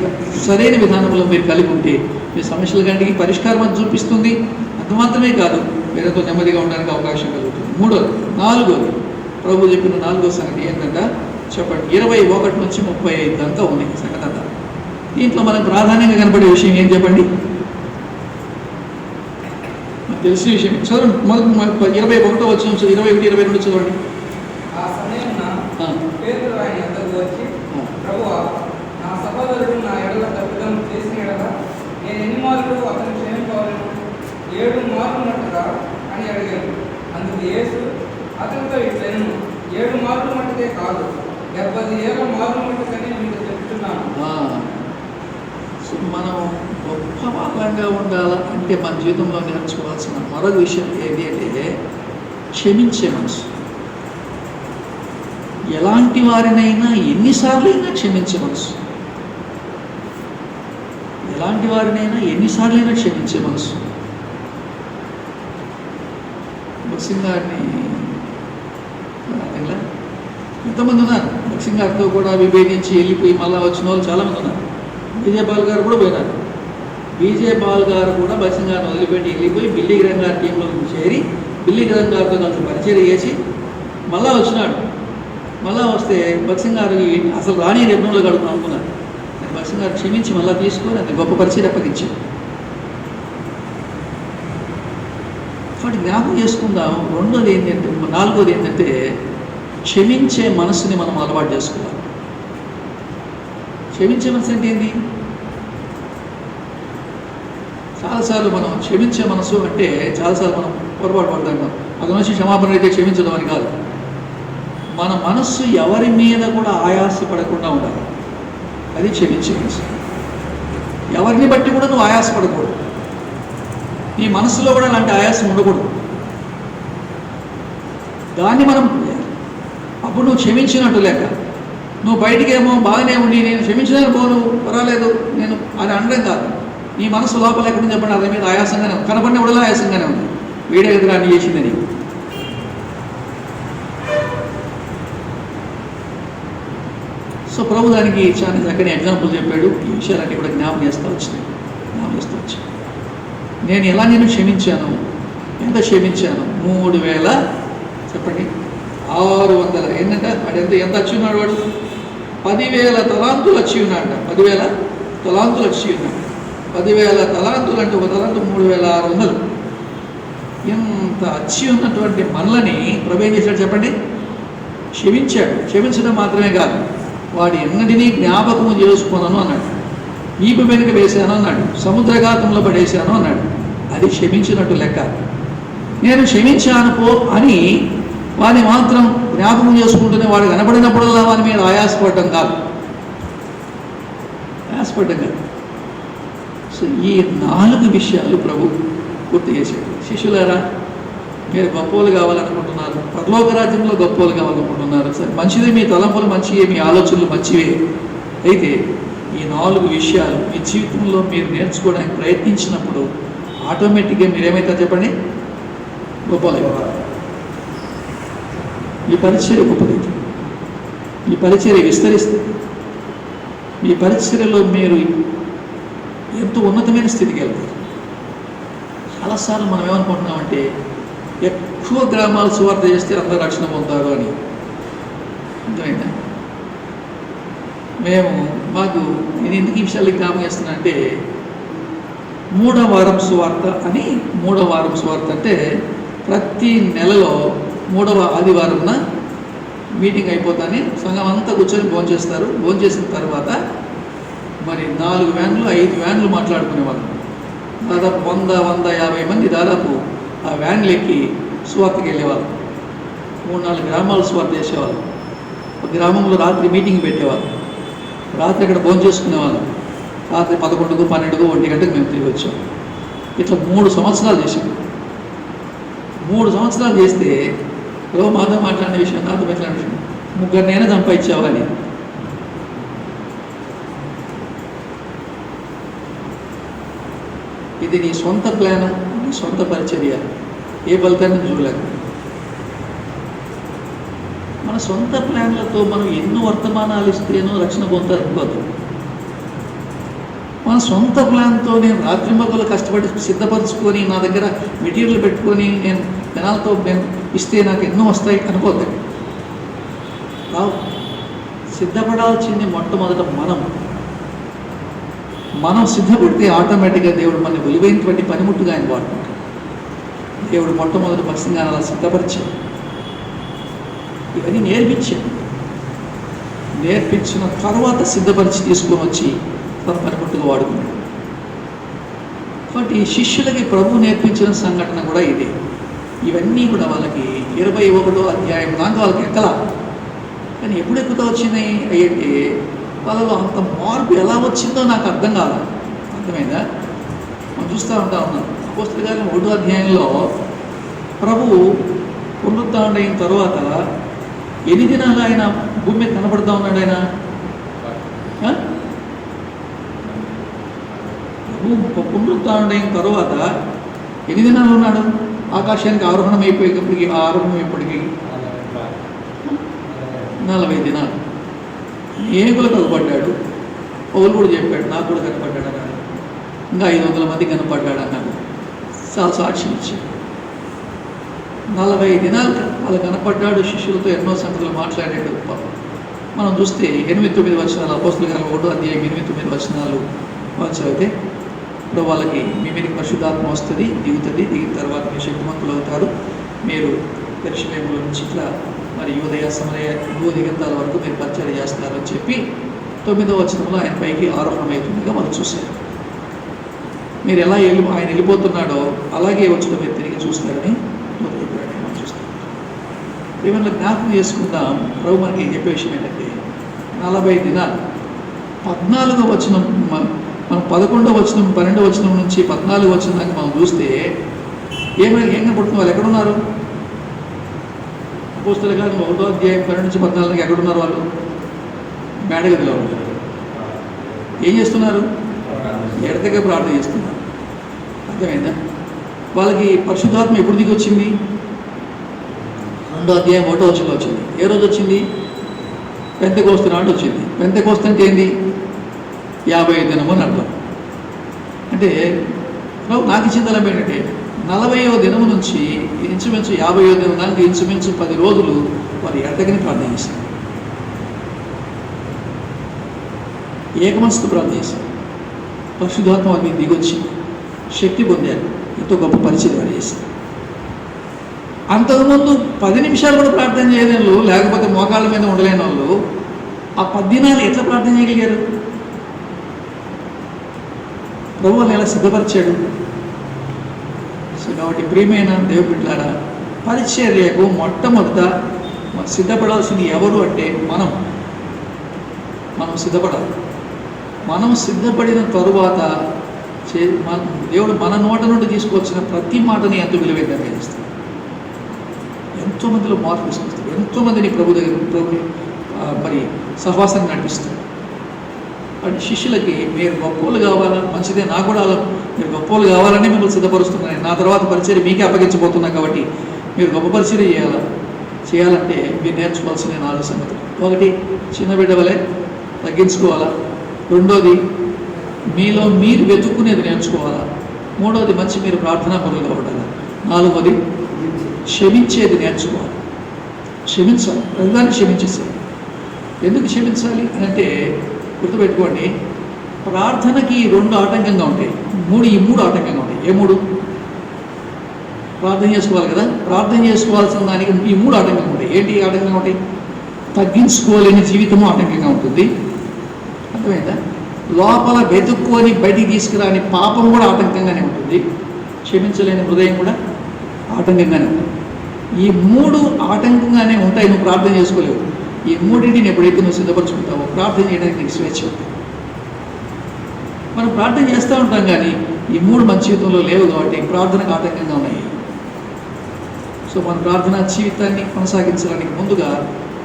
సరైన విధానంలో మీరు కలిగి ఉంటే మీ సమస్యల కంటికి పరిష్కారం అది చూపిస్తుంది. అంత మాత్రమే కాదు, వేరేతో నెమ్మదిగా ఉండడానికి అవకాశం కలుగుతుంది. నాలుగోది ప్రభు చెప్పిన 4వ సంగతి ఏంటంటే చెప్పండి, 21 నుంచి 35 దాకా ఉంది సంగతి అంతా. దీంట్లో మనకు ప్రాధాన్యంగా కనపడే విషయం ఏం చెప్పండి? మనకు తెలిసిన విషయం చదవండి. మొదటి 21వ వచనం 21, 22 చదవండి. ఆ సమయమున పేతురు ఆయన యొద్దకు వచ్చి, ప్రభువా, నా సహోదరుడు నా ఎడల తప్పిదం చేసిన ఎడల నేను ఎన్ని మార్లు అతను క్షమింపవలను? 7 మార్లు మట్టుగా అని అడిగాను. అందుకు యేసు అతనితో ఇట్లనెను, 7 మార్లు మట్టుకే కాదు, 70 మార్లు మట్టుకని మీకు చెప్తున్నాను. మనం గొప్ప వాళ్ళంగా ఉండాలా అంటే మన జీవితంలో నేర్చుకోవాల్సిన మరొక విషయం ఏది అంటే క్షమించే మనసు. ఎలాంటి వారినైనా ఎన్నిసార్లు అయినా క్షమించే మనసు. ఎలాంటి వారినైనా ఎన్నిసార్లైనా క్షమించే మనసు. భక్సింగ్ గారిని ఇలా ఎంతమంది ఉన్నారు, భక్సింగ్ గారితో కూడా విభేదించి వెళ్ళిపోయి మళ్ళీ వచ్చిన వాళ్ళు చాలామంది ఉన్నారు. విజయపాల్ గారు కూడా పోయినారు. విజయపాల్ గారు కూడా భక్సింగ్ గారిని వదిలిపెట్టి వెళ్ళిపోయి బిల్లి గ్రహం గారి టీంలో చేరి బిల్లి గ్రహం గారితో కలిసి పరిచయం చేసి మళ్ళా వచ్చినాడు. మళ్ళా వస్తే భక్సింగ్ గారు అసలు రాణి యజ్ఞంలో గడుపును అనుకున్నారు. భక్సింగ్ గారు క్షమించి మళ్ళీ తీసుకొని అది గొప్ప పరిచయం అప్పగించారు. కాబట్టి జ్ఞాపకం చేసుకుందాం. రెండోది ఏంటంటే, నాలుగోది ఏంటంటే, క్షమించే మనసుని మనం అలవాటు చేసుకోవాలి. క్షమించే మనసు అంటే ఏంటి? చాలాసార్లు మనం క్షమించే మనసు అంటే చాలాసార్లు మనం పొరపాటు పడుతుంటాం. అది నుంచి క్షమాపణ అయితే క్షమించడం అని కాదు. మన మనస్సు ఎవరి మీద కూడా ఆయాసపడకుండా ఉండాలి. అది క్షమించే మనసు. ఎవరిని బట్టి కూడా నువ్వు ఆయాసపడకూడదు. నీ మనసులో కూడా అలాంటి ఆయాసం ఉండకూడదు. దాన్ని మనం అప్పుడు నువ్వు క్షమించినట్టు లేక, నువ్వు బయటికేమో బాగానే ఉండి నేను క్షమించడానికి పోను పర్వాలేదు నేను అని అనడం కాదు. నీ మనసు లోపల ఎక్కడని చెప్పండి, అదే మీద ఆయాసంగానే ఉంది, కనపడిన కూడా ఆయాసంగానే ఉంది. వీడే ఎదురు అన్ని చేసిందని. సో ప్రభు దానికి చాలా చక్కని ఎగ్జాంపుల్ చెప్పాడు. ఈ విషయాలన్నీ కూడా జ్ఞాపకం చేస్తూ వచ్చినాయి. నేను ఎలా నేను క్షమించాను, ఎంత క్షమించాను? 3000 చెప్పండి 600 ఏంటంటే వాడు ఎంత వచ్చి ఉన్నాడు? వాడు 10,000 తలాంతులు వచ్చి ఉన్నాడు. 10,000 తలాంతులు వచ్చి ఉన్నాడు. 10,000 తలాంతులు అంటే ఒక తలాంతు 3,600. ఎంత వచ్చి ఉన్నటువంటి మనలని ప్రభు ఏం చేశాడు చెప్పండి? క్షమించాడు. క్షమించడం మాత్రమే కాదు, వాడి ఎన్నటినీ జ్ఞాపకము చేసుకున్నాను అన్నాడు. ఈపు వెనుక వేశాను అన్నాడు. సముద్రఘాతంలో పడేశాను అన్నాడు. అది క్షమించినట్టు లెక్క. నేను క్షమించాను పో అని వాడిని మాత్రం జ్ఞాపకం చేసుకుంటూనే వాడు కనపడినప్పుడల్లా వాని మీద ఆయాసపడటం కాదు. సో ఈ 4 విషయాలు ప్రభు గుర్తు చేశాడు. శిష్యులారా, మీరు గొప్పలు కావాలనుకుంటున్నారు, పరలోక రాజ్యంలో గొప్పలు కావాలనుకుంటున్నారు. సరే, మంచిదే, మీ తలంపులు మంచివే, మీ ఆలోచనలు మంచివే. అయితే ఈ 4 విషయాలు మీ జీవితంలో మీరు నేర్చుకోవడానికి ప్రయత్నించినప్పుడు ఆటోమేటిక్గా మీరేమవుతారు చెప్పండి? గొప్పలు. మీ పరిచర్య గొప్పదైతే, మీ పరిచర్య విస్తరిస్తుంది. మీ పరిచర్యలో మీరు ఎంతో ఉన్నతమైన స్థితికి వెళ్తారు. చాలాసార్లు మనం ఏమనుకుంటున్నామంటే, ఎక్కువ గ్రామాలు సువార్త చేస్తే అందరూ రక్షణ పొందుతారు అని. అర్థమైందా? నేను ఎందుకు ఈ విషయాలు జ్ఞాపకం చేస్తున్నా అంటే, 3వ వారం సువార్త అని. 3వ వారం సువార్త అంటే ప్రతి నెలలో 3వ ఆదివారంన మీటింగ్ అయిపోతానే సంఘం అంతా కూర్చొని భోంచేస్తారు. భోంచేసిన తర్వాత మరి 4 వ్యాన్లు 5 వ్యాన్లు మాట్లాడుకునేవాళ్ళు. దాదాపు 100-150 మంది దాదాపు ఆ వ్యాన్లు ఎక్కి సువార్తకి వెళ్ళేవాళ్ళు. 3-4 గ్రామాలు సువార్త చేసేవాళ్ళు. ఒక గ్రామంలో రాత్రి మీటింగ్ పెట్టేవాళ్ళు. రాత్రి అక్కడ భోజనం చేసుకునేవాళ్ళం. రాత్రి 11, 12, 1 గంటకు మేము తిరిగి వచ్చాం. ఇట్లా 3 సంవత్సరాలు చేసాం. 3 సంవత్సరాలు చేస్తే మాతో మాట్లాడిన విషయం, నాతో మాట్లాడిన విషయం, 3 సంపాదించేవాళ్ళని. ఇది నీ సొంత ప్లాను, నీ సొంత పరిచర్య, ఏ ఫలితాన్ని చూడలేక మన సొంత ప్లాన్లతో మనం ఎన్నో వర్తమానాలు ఇస్తేనో రక్షణ పొందుతారు. మన సొంత ప్లాన్తో నేను రాత్రింబగలు కష్టపడి సిద్ధపరచుకొని నా దగ్గర మెటీరియల్ పెట్టుకొని నేను జనాలతో నేను ఇస్తే నాకు ఎన్నో వస్తాయి అనుకోద్దు. సిద్ధపడాల్సింది మొట్టమొదట మనం సిద్ధపడితే ఆటోమేటిక్గా దేవుడు మన విలువైనటువంటి పనిముట్టుగా ఆయన వాడుకుంటాడు. దేవుడు మొట్టమొదటి పక్షంగా అలా సిద్ధపరిచాడు. ఇవన్నీ నేర్పించిన తర్వాత సిద్ధపరిచి తీసుకొని వచ్చి తన పనిముట్టుగా వాడుకున్నాడు. కాబట్టి శిష్యులకి ప్రభు నేర్పించిన సంఘటన కూడా ఇదే. ఇవన్నీ కూడా వాళ్ళకి 21వ అధ్యాయం దాకా వాళ్ళకి ఎక్కలా. కానీ ఎప్పుడు ఎక్కుతూ వచ్చినాయి అయ్యంటే వాళ్ళలో అంత మార్పు ఎలా వచ్చిందో నాకు అర్థం కాదు. అర్థమైందా? మనం చూస్తూ ఉన్నాం. అపోస్తలుల కార్యం 1వ అధ్యాయంలో ప్రభువు పునరుద్ధరణ అయిన తర్వాత ఎన్ని దినాలు ఆయన భూమి మీద కనపడుతూ ఉన్నాడు. ఆయన పునరుత్థానుడైన తర్వాత ఎన్ని దినాలు ఉన్నాడు? ఆకాశానికి ఆరోహణం అయిపోయేటప్పటికి, ఆ ఆరోహణం ఎప్పటికీ 40 దినాలు. ఏగులు కనపడ్డాడు. పౌలు కూడా చెప్పాడు, నాకు కూడా కనపడ్డాడు అన్నాడు. ఇంకా 500 మంది కనపడ్డాడు అన్నాడు. సాక్ష్యం ఇచ్చాడు. 40 దినాలు వాళ్ళు కనపడ్డాడు. శిష్యులతో ఎన్నో సంగతులు మాట్లాడాడు. మనం చూస్తే 8-9 వచనాలు, అపోస్తలుల కార్యాలు 1వ అధ్యాయం 8-9 వచనాలు చదివితే ఇప్పుడు వాళ్ళకి మీ మీదకి పరిశుద్ధాత్మ వస్తుంది, దిగుతుంది, దిగిన తర్వాత మీరు శక్తిమంతులు అవుతారు, మీరు యెరూషలేములో నుంచి ఇట్లా మరి యూదయ సమరయ దిగంతాల వరకు మీరు పరిచయం చేస్తారని చెప్పి 9వ వచనంలో ఆయన పైకి ఆరోహణమవుతుండగా వాళ్ళు చూశారు. మీరు ఎలా ఆయన వెళ్ళిపోతున్నాడో అలాగే వచ్చిన మీరు తిరిగి చూస్తారని మనం చూస్తాం. ఏమన్నా జ్ఞాపకం చేసుకుందాం. ప్రభు మనకి చెప్పే విషయం ఏంటంటే 40 దినాలు 14వ వచనం, మనం 11వ వచనం 12వ వచనం నుంచి 14వ వచనం దాకా మనం చూస్తే ఏం కనపడుతుంది? వాళ్ళు ఎక్కడున్నారు? అపోస్తలుల కార్యాలు 1వ అధ్యాయం 12 నుంచి 14 ఎక్కడున్నారు? వాళ్ళు మేడగదిలో ఉంటారు. ఏం చేస్తున్నారు? ఎడతెగ ప్రార్థన చేస్తున్నారు. అర్థమైందా? వాళ్ళకి పరిశుద్ధాత్మ ఎప్పుడు దిగి వచ్చింది? 2వ అధ్యాయం 1వ వచనంలో వచ్చింది. ఏ రోజు వచ్చింది? పెంతెకోస్తు నాడు వచ్చింది. పెంతెకోస్తు అంటే ఏంది? 50 దినము అని అర్థం. అంటే నాకు ఇచ్చిన తలం ఏంటంటే 40వ దినము నుంచి ఇంచుమించు 50వ దినం దానికి ఇంచుమించు 10 రోజులు వారు ఎడతెగని ప్రార్థన చేశారు. ఏకమనసుతో ప్రార్థన చేశారు. పరిశుద్ధాత్మ వారికి దిగొచ్చి శక్తి పొందారు. ఎంతో గొప్ప పరిచయం వారు చేశారు. అంతకుముందు 10 నిమిషాలు కూడా ప్రార్థన చేయలేని వాళ్ళు, లేకపోతే మోకాళ్ళ మీద ఉండలేని వాళ్ళు ఆ 10 దినాలు ఎట్లా ప్రార్థన చేయగలిగారు? ప్రభు వాళ్ళని ఎలా సిద్ధపరిచాడు? సో కాబట్టి ప్రియమైన దేవుడిలారా, పరిచర్యకు మొట్టమొదట సిద్ధపడాల్సింది ఎవరు అంటే మనం సిద్ధపడాలి. మనం సిద్ధపడిన తరువాత దేవుడు మన నోట నుండి తీసుకొచ్చిన ప్రతి మాటని ఎంతో విలువైన గ్రహిస్తాడు. ఎంతోమందిలో మార్పు తీసుకొస్తాడు. ఎంతోమందిని ప్రభు మరి సహవాసాన్ని నడిపిస్తాడు. అంటే శిష్యులకి మీరు గొప్పోళ్ళు కావాలా, మంచిదే, నాకు కూడా మీరు గొప్పోళ్ళు కావాలని మిమ్మల్ని సిద్ధపరుస్తున్నాను. నా తర్వాత పరిచర్య మీకే అప్పగించబోతున్నా కాబట్టి మీరు గొప్ప పరిచర్య చేయాలంటే మీరు నేర్చుకోవాల్సిన 4 సంగతులు. 1, చిన్న బిడ్డ వలె తగ్గించుకోవాలా. 2వది, మీలో మీరు వెతుక్కునేది నేర్చుకోవాలా. 3వది, మంచి మీరు ప్రార్థనా పరులుగా ఉండాలి. 4వది, క్షమించేది నేర్చుకోవాలి. క్షమించాలి. ప్రతిదాన్ని క్షమించేసాలి. ఎందుకు క్షమించాలి అని అంటే గుర్తుపెట్టుకోండి, ప్రార్థనకి 2 ఆటంకంగా ఉంటాయి. ఈ 3 ఆటంకంగా ఉంటాయి. ఏ 3? ప్రార్థన చేసుకోవాలి కదా, ప్రార్థన చేసుకోవాల్సిన దానికి ఈ 3 ఆటంకంగా ఉంటాయి. ఏంటి ఆటంకంగా ఉంటాయి? తగ్గించుకోలేని జీవితము ఆటంకంగా ఉంటుంది. అర్థమైందా? లోపల వెతుక్కొని బయటికి తీసుకురాని పాపం కూడా ఆటంకంగానే ఉంటుంది. క్షమించలేని హృదయం కూడా ఆటంకంగానే ఉంటుంది. ఈ 3 ఆటంకంగానే ఉంటాయి. నువ్వు ప్రార్థన చేసుకోలేవు. ఈ 3టిని ఎప్పుడైతే నువ్వు సిద్ధపరచుకుంటావో ప్రార్థన చేయడానికి నీకు స్వేచ్ఛ ఉంటుంది. మనం ప్రార్థన చేస్తూ ఉంటాం కానీ ఈ 3 మన జీవితంలో లేవు కాబట్టి ప్రార్థనకు ఆటంకంగా ఉన్నాయి. సో మన ప్రార్థనా జీవితాన్ని కొనసాగించడానికి ముందుగా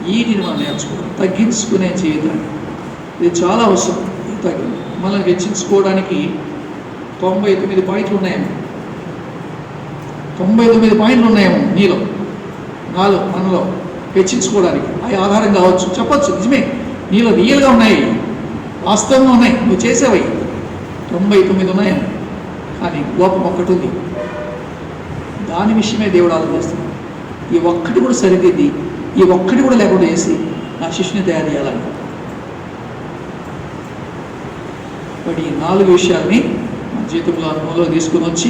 వీటిని మనం నేర్చుకోవాలి. తగ్గించుకునే జీవితాన్ని, ఇది చాలా అవసరం. మనల్ని హెచ్చించుకోవడానికి 99 పాయింట్లు ఉన్నాయేమో. 99 పాయింట్లు ఉన్నాయేమో నీలో, నాలో, మనలో హెచ్చించుకోవడానికి. అవి ఆధారం కావచ్చు, చెప్పచ్చు, నిజమే, నీలో రియల్గా ఉన్నాయి, వాస్తవంగా ఉన్నాయి, నువ్వు చేసేవై 99 ఉన్నాయేమో. కానీ లోపం ఒక్కటి ఉంది. దాని విషయమే దేవుడు ఆలోచిస్తున్నాడు. ఈ ఒక్కటి కూడా సరిదిద్ది, ఈ ఒక్కటి కూడా లేకుండా చేసి నా శిష్యుని తయారు చేయాలని. బట్ ఈ 4 విషయాల్ని మన జీవితంలో అనుభవంలో తీసుకుని వచ్చి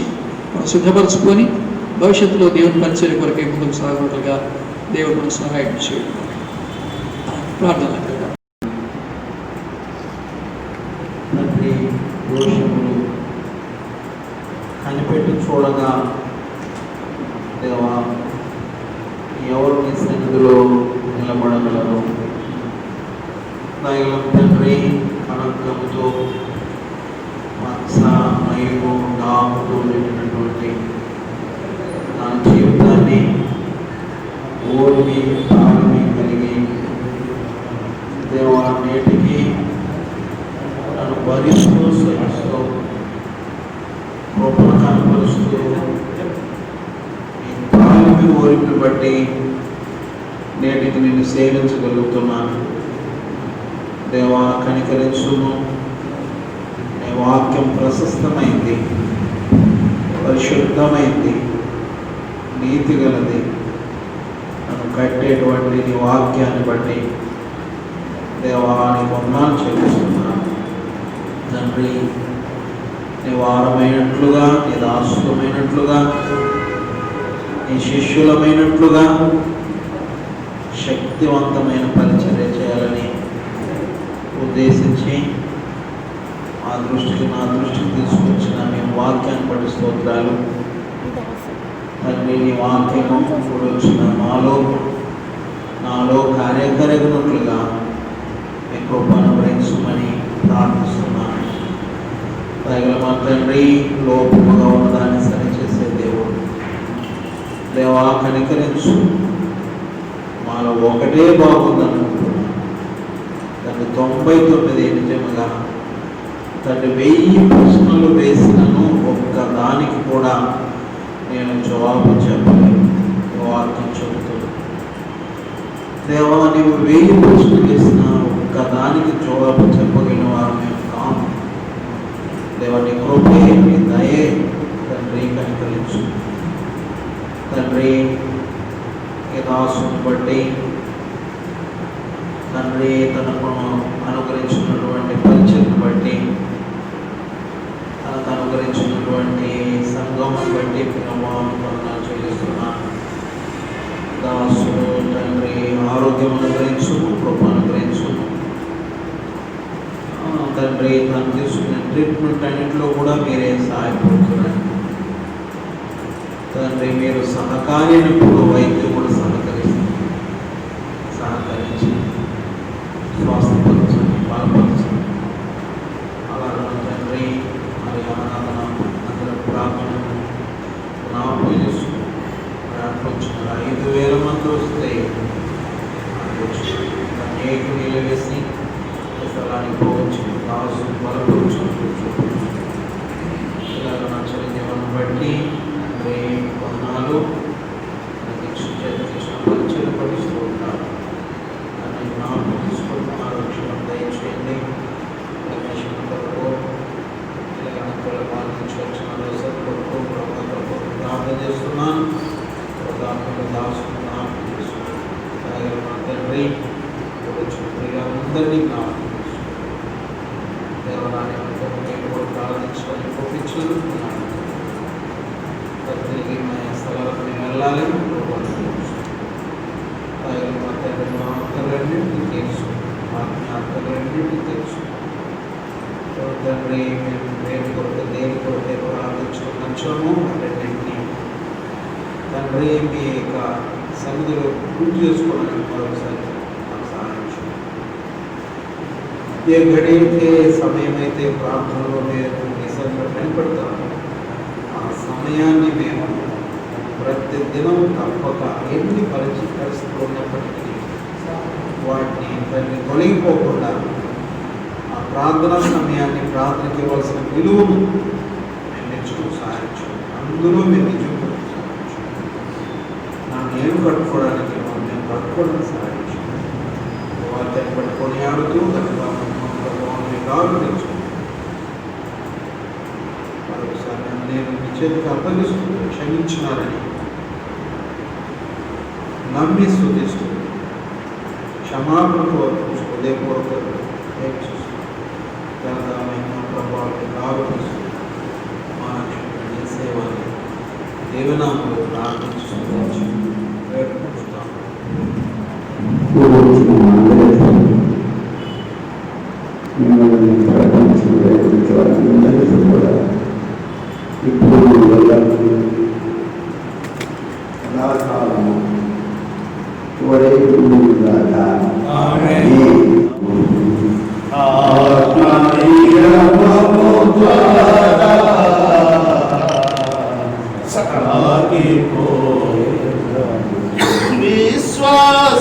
మనం సిద్ధపరచుకొని భవిష్యత్తులో దేవుని పరిచర్య కొరకే ముందుకు సాగినట్లుగా దేవుడు మనకు సహాయం చేయడం. ప్రార్థన. తండ్రి, దోషములు కనిపెట్టి చూడగా దేవా, ఎవరు నీ సన్నిధిలో నిలబడగలరు? దయగల తండ్రి, అనంతముతో మత్స మయము దాముతో నిండినటువంటి నా జీవితాన్ని ఓర్మి తాళమి కలిగి దేవా, నేటికి నన్ను భరిస్తూ సహిస్తూ బట్టి నేటికి నిన్ను సేవించగలుగుతున్నాను. దేవా కనికరించును. నీ వాక్యం ప్రశస్తమైంది, పరిశుద్ధమైంది, నీతి గలది. నన్ను కట్టేటువంటి నీ వాక్యాన్ని బట్టి దేవా నీకు వందనాలు చెల్లిస్తున్నాను. తండ్రి, నీ వారమైనట్లుగా, నీ దాసులమైనట్లుగా, నీ శిష్యులమైనట్లుగా శక్తివంతమైన పరిచర్య చేయాలని ఉద్దేశించి నా దృష్టికి తీసుకొచ్చిన మీ వాక్యాన్ని బట్టి స్తోత్రాలు. తండ్రి, నీ వాక్యము ఇప్పుడు వచ్చిన నాలో కార్యకరగినట్లుగా మీ కృపను అనుగ్రహించమని ప్రార్థిస్తున్నాను. తగిన మా తండ్రి, లోపముగా ఉన్నదాన్ని సరిచేసే దేవుడు దేవా కనికరించు. మాలో ఒకటే బాగుందనుకుంటున్నాను. తండ్రి 99 నిజముగా తండ్రి 1000 ప్రశ్నలు వేసినను ఒక్క దానికి కూడా నేను జవాబు చెప్పలేను. వాక్యం చెబుతుంది దేవా, నీవు 1000 ప్రశ్నలు వేసిన ఒక్క దానికి జవాబు చెప్పగలిగిన వారు మేము కాము. దేవా, నీ కృపే, నీ దయే తండ్రి కనికరించు. తండ్రి, ఈ దాసుని బట్టి తండ్రి తనకు అనుగ్రహించినటువంటి పరిచయను బట్టి, తనకు అనుగ్రహించినటువంటి సంఘమును బట్టి వందనాలు చెల్లిస్తున్నాను. దాసుడు తండ్రి ఆరోగ్యం అనుగ్రహించు, కృప అనుగ్రహించు. తండ్రి, తను తీసుకున్న ట్రీట్మెంట్ అన్నింటిలో కూడా మీరే సహాయపడుతున్నారు. తండ్రి, మీరు సహకారినప్పుడు వైద్యం కూడా సహకరించి స్వాస్థపరచండి, బలపరచండి. అలాగే తండ్రి, మరి అందరూ ప్రార్థనలు జ్ఞాపకం చేసుకుని వచ్చిన 5,000 మంది వస్తే అనేక నీళ్ళు వేసి స్థలానికి పోవచ్చు, రాసు బలపరచు. ఇలాగ నా చరిత్రను బట్టి వందనాలు. పరిచయం పడిస్తూ ఉంటారు. దాన్ని జ్ఞాపకం తీసుకుంటున్నారు. రక్షణ దయచేయండి. ప్రార్థన చేస్తున్నాను. తండ్రి, అందరినీ జ్ఞాపకం దేవరాన్ని ప్రార్థించుకొని పంపించుకున్నాను. తిరిగి మా స్థలాలకు మేము వెళ్ళాలి. మా తండ్రి, మా అక్కలన్నింటినీ తెలుసు, మా జ్ఞాపకాలన్నింటినీ తెలుసు. తండ్రి, మేము దేని కొరకే ప్రార్థించుకున్నాము అన్నింటినీ తండ్రి మీ యొక్క సన్నిధిలో గుర్తు చేసుకోవడానికి మరొకసారి మాకు సహాయం చేయండి. ఏ గడియైతే సమయం అయితే ప్రార్థనలో మేము మీ సన్నిధిలో కనపడతాము, ఆ సమయాన్ని మేము ప్రతి దినం తప్పక ఎన్ని పరిస్థితులు ఉన్నప్పటికీ వాటిని తండ్రి తొలగిపోకుండా ఆ ప్రార్థనా సమయాన్ని ప్రార్థనకి ఇవ్వాల్సిన విలువను మేము నేర్చుకుని సహాయం చేయండి. అందులో మేము నిజం నేను కట్టుకోవడానికి మేము కట్టుకోవడానికి సహాయం చేయండి. వాక్యాన్ని పట్టుకొని ఆడుతూ కాలు తెచ్చుకుంటాం. మరొకసారి నేను మీ చేతికి అప్పగిస్తూ క్షమించినారని నమ్మి స్తుతిస్తూ క్షమాపణతో హృదయపూర్వక ప్రభావాన్ని కావలిస్తూ మా సేవని దేవనామలో ప్రార్థించుకోవచ్చు.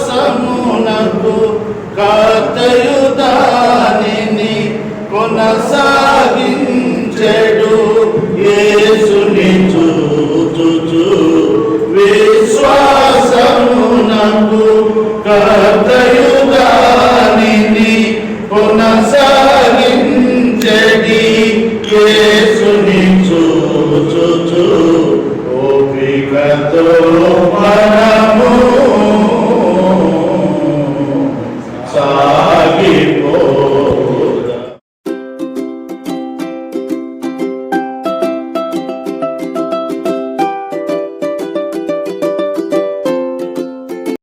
విశ్వాసమునకు కర్తయుదానిని కొనసాగించెడు యేసుని చూచుచు విశ్వాస చేయుదురు